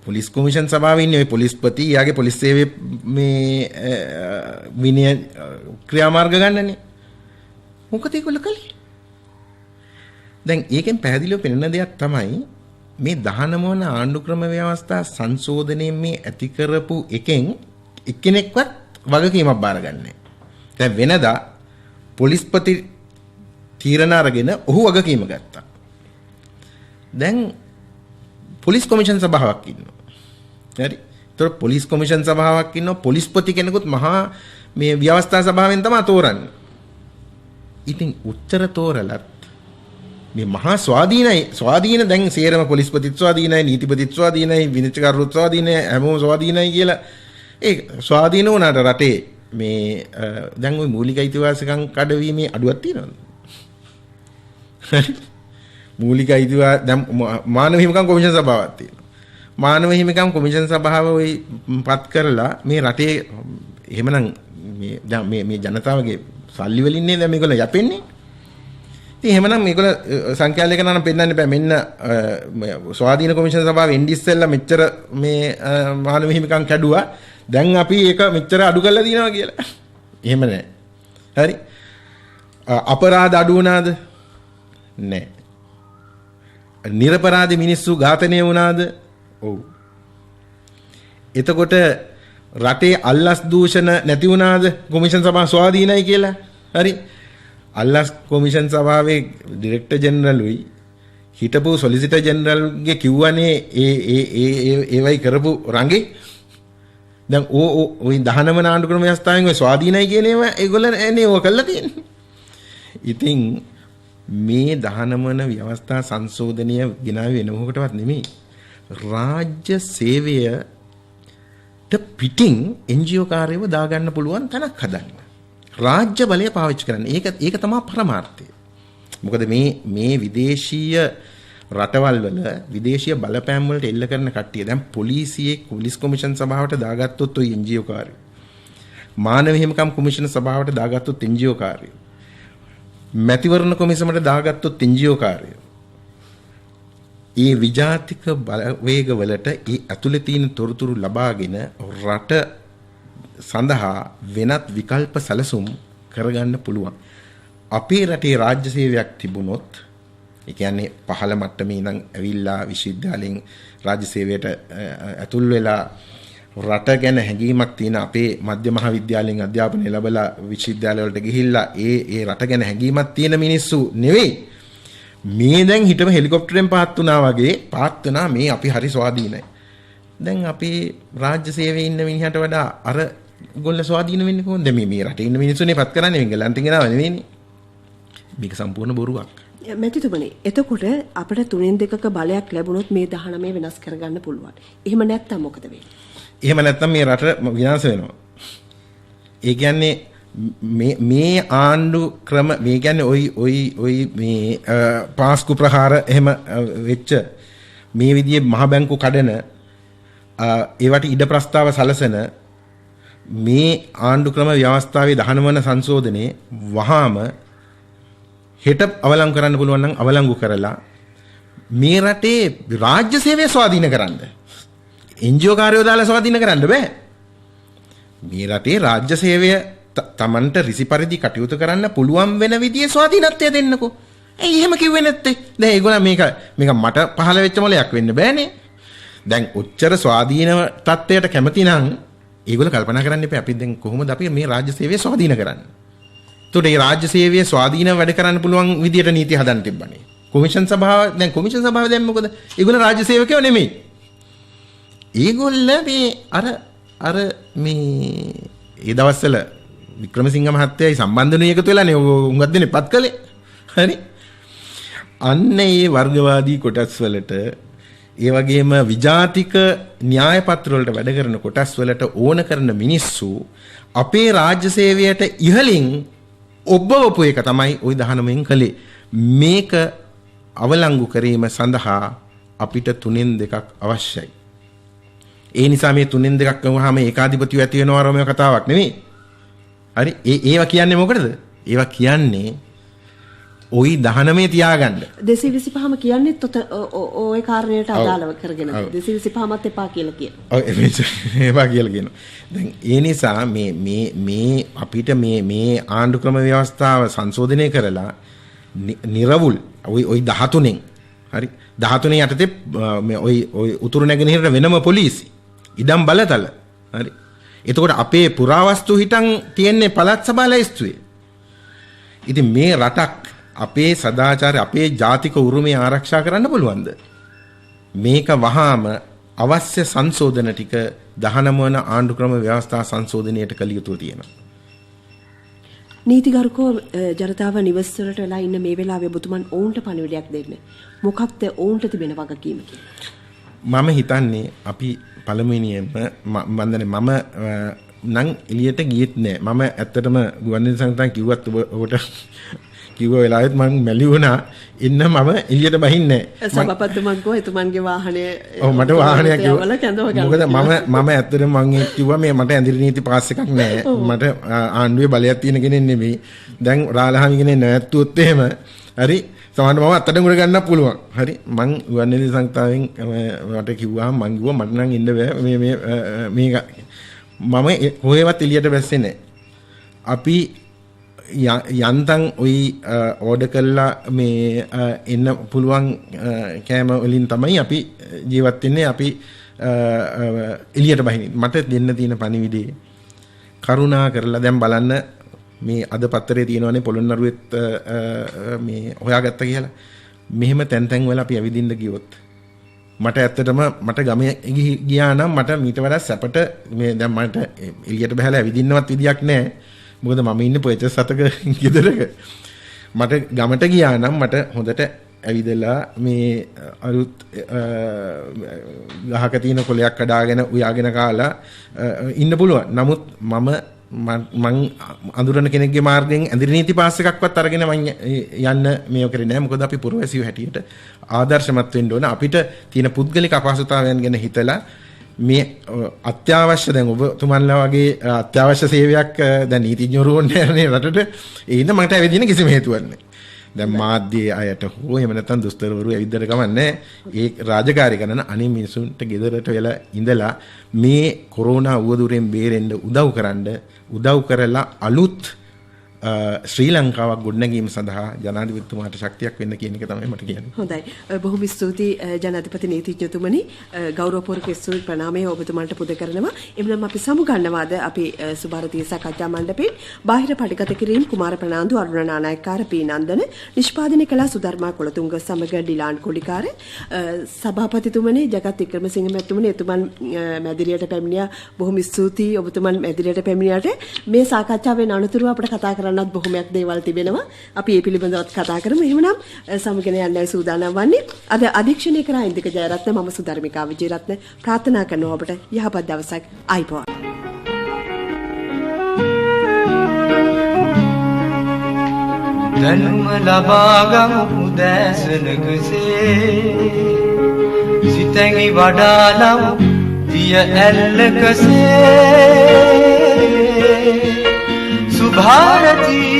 පොලිස් කොමිෂන් සභාවේ ඉන්නේ ඔය පොලිස්පති යාගේ පොලිස් සේවයේ මේ විනය ක්‍රියාමාර්ග ගන්නනේ. මොකද ඒගොල්ලෝ කළේ? දැන් ඒකෙන් පැහැදිලිව පෙනෙන දෙයක් තමයි මේ 19 වන ආණ්ඩුක්‍රම ව්‍යවස්ථා සංශෝධනයෙන් මේ ඇති කරපු එකෙන් එක්කෙනෙක්වත් වගකීමක් බාරගන්නේ. දැන් වෙනදා පොලිස්පති තීරණ අරගෙන ඔහු වගකීම ගත්තා. දැන් පොලිස් කොමිෂන් සභාවක් ඉන්නවා. හරි. ඒතර පොලිස් කොමිෂන් සභාවක් ඉන්නවා. පොලිස්පති කෙනෙකුත් මහා මේ ව්‍යවස්ථා සභාවෙන් තමයි තෝරන්නේ. ඉතින් උත්තර තෝරලත් මේ මහා ස්වාධීන දැන් සේරම පොලිස්පතිත් ස්වාධීනයි, නීතිපතිත් ස්වාධීනයි, විනිශ්චයකාරවරුත් ස්වාධීනයි, හැමෝම ස්වාධීනයි කියලා ඒ ස්වාධීන වුණාට රටේ මේ දැන් ওই මූලික අයිතිවාසිකම් කඩවීමේ අඩුවක් තියෙනවද? මූලික අයිතිවාසිකම් දැන් මානව හිමිකම් කොමිෂන් සභාවක් තියෙනවා. මානව හිමිකම් කොමිෂන් සභාව ওই පත් කරලා මේ රටේ එහෙමනම් මේ දැන් මේ ජනතාවගේ සල්ලි වලින් නේද මේගොල්ලෝ යැපෙන්නේ? ඉතින් එහෙමනම් මේගොල්ලෝ සංඛ්‍යාලයක නම් පෙන්නන්න බෑ. මෙන්න ස්වාධීන කොමිෂන් සභාවේ එන්නේ ඉස්සෙල්ලා මෙච්චර මේ මානව හිමිකම් කැඩුවා. දැන් අපි ඒක මෙච්චර අඩු කරලා දිනවා කියලා. එහෙම නෑ. හරි. අපරාධ අඩු වුණාද? නෑ. නිරපරාධ මිනිස්සු ඝාතනය වුණාද? ඔව්. එතකොට රටේ අල්ලස් දූෂණ නැති වුණාද? කොමිෂන් සභාව ස්වාධීනයි කියලා. හරි. අල්ලස් කොමිෂන් සභාවේ ඩිරෙක්ටර් ජෙනරල්ුයි හිටපු සොලිසිටර් ජෙනරල්ගේ කිව්වනේ ඒවයි කරපු රංගේ. දැන් ওই 19 ආණ්ඩුක්‍රම ව්‍යවස්ථාවෙන් ඔය ස්වාධීනයි කියන ඒවා ඒගොල්ලෝ එන්නේ ඔය කළා තියෙන්නේ. ඉතින් මේ 19 වන ව්‍යවස්ථා සංශෝධනය ගෙනාවේ වෙන මොකටවත් නෙමෙයි. රාජ්‍ය සේවයට පිටින් NGO කාර්යව දාගන්න පුළුවන් තැනක් හදන්න. රාජ්‍ය බලය පාවිච්චි කරන්න. ඒක තමයි පරමාර්ථය. මොකද මේ විදේශීය රටවල් වල විදේශීය බලපෑම් වලට එල්ල කරන කට්ටිය දැන් පොලිස් කොමිෂන් සභාවට දාගත්තොත් ඔය NGO කාර්යය. මානව හිමිකම් කොමිෂන් සභාවට දාගත්තොත් NGO කාර්යය. මැතිවරණ කොමිසමට දාගත්තොත් NGO කාර්යය. ඒ විජාතික බලවේග වලට ඒ ඇතුළේ තියෙන තොරතුරු ලබාගෙන රට සඳහා වෙනත් විකල්ප සැලසුම් කරගන්න පුළුවන්. අපේ රටේ රාජ්‍ය සේවයක් තිබුණොත් ඒ කියන්නේ පහළ මට්ටමේ ඉඳන් ඇවිල්ලා විශ්වවිද්‍යාලයෙන් රාජ්‍ය සේවයට ඇතුල් වෙලා රට ගැන හැඟීමක් තියෙන අපේ මධ්‍ය මහාවිද්‍යාලයෙන් අධ්‍යාපනය ලැබලා විශ්වවිද්‍යාල වලට ගිහිල්ලා ඒ රට ගැන හැඟීමක් තියෙන මිනිස්සු නෙවෙයි මේ දැන් හිටම හෙලිකොප්ටරෙන් පාත් වුණා වගේ පාත් වුණා මේ අපි හරි ස්වාධීනයි. දැන් අපේ රාජ්‍ය සේවයේ ඉන්න මිනිහට වඩා අර ගොල්ල ස්වාධීන වෙන්නේ කොහොමද? මේ රටේ ඉන්න මිනිස්සුනේ පත් කරන්නේ එංගලන්තෙන් ගෙනාව නෙවෙයිනේ. මේක සම්පූර්ණ බොරුවක්. මැතිතුමනි, එතකොට අපිට 3න් 2ක බලයක් ලැබුණොත් මේ 19 වෙනස් කරගන්න පුළුවන්. එහෙම නැත්නම් මොකද වෙන්නේ? එහෙම නැත්නම් මේ රට විනාශ වෙනවා. ඒ කියන්නේ මේ ආණ්ඩු ක්‍රම මේ කියන්නේ ඔයි මේ පාස්කු ප්‍රහාර එහෙම වෙච්ච මේ විදිහේ මහ බැංකු කඩන ඒවට ඉඩ ප්‍රස්තාව සලසන මේ ආණ්ඩු ක්‍රම ව්‍යවස්ථාවේ 19 වන සංශෝධනයේ වහාම හෙට අවලංගු කරන්න පුළුවන් නම් අවලංගු කරලා මේ රටේ රාජ්‍ය සේවය ස්වාධීන කරන්න. NGO කාර්යෝ දාලා ස්වාධීන කරන්න බෑ. මේ රටේ රාජ්‍ය සේවය තමන්ට රිසි පරිදි කටයුතු කරන්න පුළුවන් වෙන විදිහේ ස්වාධීනත්වය දෙන්නකෝ. ඇයි එහෙම කිව්වේ නැත්තේ? දැන් ඒගොල්ලෝ මේක මට පහළ වෙච්ච මොලයක් වෙන්න බෑනේ. දැන් ඔච්චර ස්වාධීන තත්ත්වයට කැමති නම් ඒගොල්ලෝ කල්පනා කරන්න එපා අපි දැන් කොහොමද අපි මේ රාජ්‍ය සේවය ස්වාධීන කරන්නේ. ඒතකොට මේ රාජ්‍ය සේවය ස්වාධීනව වැඩ කරන්න පුළුවන් විදියට නීති හදන්න තිබ්බනේ. කොමිෂන් සභාව දැන් මොකද? ඒගොල්ලෝ රාජ්‍ය සේවකයෝ නෙමෙයි. ඒගොල්ලෝ මේ අර මේ ඒ දවස්වල වික්‍රමසිංහ මහත්තයයි සම්බන්ධණු එකතු වෙලානේ උඟක් දෙනේ පත් කළේ. හරි. අන්න ඒ වර්ගවාදී කොටස් වලට ඒ වගේම විජාතික න්‍යාය පත්‍ර වලට වැඩ කරන කොටස් වලට ඕන කරන මිනිස්සු අපේ රාජ්‍ය සේවයට ඉහළින් ඔබවපු එක තමයි ওই 19න් කළේ. මේක අවලංගු කිරීම සඳහා අපිට 3න් 2ක් අවශ්‍යයි. ඒ නිසා මේ 3න් 2ක් ගමුවාම ඒකාධිපතිය ඇති වෙනවා රෝමයේ කතාවක් නෙමෙයි. හරි. ඒවා කියන්නේ මොකටද? ඒවා කියන්නේ ওই 19 තියාගන්න. 225ම කියන්නේ ඔය කාරණයට අදාළව කරගෙන 225මත් එපා කියලා කියනවා. ඔව් එපා කියලා කියනවා. දැන් ඒ නිසා මේ අපිට මේ ආණ්ඩු ක්‍රම ව්‍යවස්ථාව සංශෝධනය කරලා නිර්වුල් ওই 13න් හරි 13 යටතේ මේ ওই උතුරු නැගෙනහිරට වෙනම පොලිසි ඉඩම් බලතල හරි. එතකොට අපේ පුරාවස්තු හිටන් තියෙන්නේ පළාත් සභා ලැයිස්තුවේ. ඉතින් මේ රටක් අපේ සදාචාරය අපේ ජාතික උරුමය ආරක්ෂා කරන්න පුළුවන්ද? මේක වහාම අවශ්‍ය සංශෝධන ටික 19 වන ආණ්ඩු ක්‍රම ව්‍යවස්ථා සංශෝධනයට කළ යුතු තියෙනවා. නීතිගරුකෝ ජනතාව නිවස් වලට වෙලා ඉන්න මේ වෙලාවේ ඔබතුමන් ඔවුන්ට පණිවිඩයක් දෙන්න. මොකක්ද ඔවුන්ට තිබෙන වගකීම කියලා? මම හිතන්නේ අපි පළමුවෙනියෙන්ම මම නම් එළියට ගියෙත් නෑ. මම ඇත්තටම ගුවන්විදුලි සංස්ථාන් කිව්වත් ඔබට කිව්ව වෙලාවෙත් මම මැලි වුණා. ඉන්න මම එළියට බහින්නේ නෑ. සභාපතිතුමන් කෝ එතුමන්ගේ වාහනේ ඔව් මට වාහනයක් කිව්වා. මොකද මම ඇත්තටම මම කිව්වා මේ මට ඇඳිරි නීති පාස් එකක් නෑ. මට ආණ්ඩුවේ බලයක් තියෙන කෙනෙක් නෙමෙයි. දැන් රාලහාමි කෙනෙක් නැවැත්තුවොත් එහෙම හරි සමහරවිට මම අත්තඩංගුවට ගන්නත් පුළුවන්. හරි මං ගුවන්විදුලි සංස්ථාවෙන් මට කිව්වා මං කිව්වා මට නම් ඉන්න බෑ මේක මම කොහෙවත් එළියට බැස්සේ නෑ. අපි යන්තම් ওই ඕඩර් කළා මේ එන්න පුළුවන් කෑම වලින් තමයි අපි ජීවත් වෙන්නේ. අපි එළියට බහින්නේ. මට දෙන්න තියෙන පණිවිඩේ කරුණා කරලා දැන් බලන්න මේ අද පත්තරේ තියෙනවානේ පොළොන්නරුවෙත් මේ හොයාගත්තා කියලා. මෙහෙම තැන් වල අපි ඇවිදින්න ගියොත් මට ඇත්තටම මට ගමේ ගියා නම් මට මීට වඩා සැපට මේ දැන් මට එළියට බහලා ඇවිදින්නවත් විදියක් නැහැ. මොකද මම ඉන්නේ පොයිචස් සතක ගෙදරක. මට ගමට ගියා නම් මට හොඳට ඇවිදලා මේ අලුත් ගහක තියෙන කොලයක් කඩාගෙන උයාගෙන කාලා ඉන්න පුළුවන්. නමුත් මං අඳුරන කෙනෙක්ගේ මාර්ගයෙන් ඇඳිරි නීති පාස් එකක්වත් අරගෙන මං යන්න මේව කරේ නැහැ. මොකද අපි පුරවැසියෝ හැටියට ආදර්ශමත් වෙන්න ඕන. අපිට තියෙන පුද්ගලික අපහසුතාවයන් ගැන හිතලා මේ අත්‍යවශ්‍ය දැන් ඔබතුමන්ලා වගේ අත්‍යවශ්‍ය සේවයක් දැන් නීතිඥවරු ඕනේ රටට ඒ ඉඳ මට ඇවිදින්න කිසිම හේතුවක් නැහැ. දැන් මාධ්‍ය අයට හෝ එහෙම නැත්නම් දුස්තරවරු ඇවිද්දට කමන්නේ ඒ රාජකාරී කරන අනේ මිනිසුන්ට ගෙදරට වෙලා ඉඳලා මේ කොරෝනා උවදුරෙන් බේරෙන්න උදව් කරලා අලුත් ශ්‍රී ලංකාවක් ගොඩනැගීම සඳහා ජනාධිපතිතුමාට ශක්තියක් වෙන්න කියන එක තමයි මට කියන්නේ. හොඳයි. බොහොම ස්තුතියි ජනාධිපති නීතිඥතුමනි. ගෞරවපූර්වක ස්තුති ප්‍රණාමය ඔබතුමන්ට පුද කරනවා. එමුනම් අපි සමුගන්නවාද අපි සුභාරතී සාකච්ඡා මණ්ඩපේ බාහිර පටිගත කිරීම කුමාර ප්‍රනාන්දු අරුණ නානායක්කාර පී නන්දන නිෂ්පාදනය කළ සුධර්මා කොළතුංග සමග ඩිලාන් කොඩිකාර සභාපතිතුමනි ජගත් වික්‍රමසිංහ මැතිතුමනි එතුමන් මැදිරියට පැමිණියා. බොහොම ස්තුතියි ඔබතුමන් මැදිරියට පැමිණියාට. මේ සාකච්ඡාවේ අනතුරුව අපිට කතා කරන්නත් බොහොමයක් දේවල් තිබෙනවා. අපි ඒ පිළිබඳවත් කතා කරමු. එහෙමනම් සමගින යන්නයි සූදානම් වන්නේ. අද අධීක්ෂණය කරා ඉන්දික ජයරත්න මම සුධර්මිකා විජේරත්න ප්‍රාර්ථනා කරනවා ඔබට යහපත් දවසක්. ආයිබෝන්. දැනුම ලබාගමු උදෑසනකසේ සිතැඟි වඩාලමු දිය ඇල්ලකසේ සුභාරතී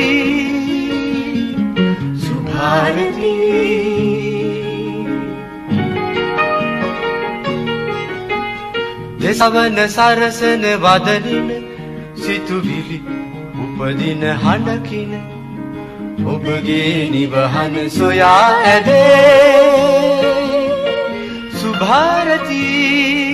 සවන සරසන වදනින සිතුවිලි උපදින හඬකින ඔබගේ නිවහන සොයා ඇදේ සුභාරතී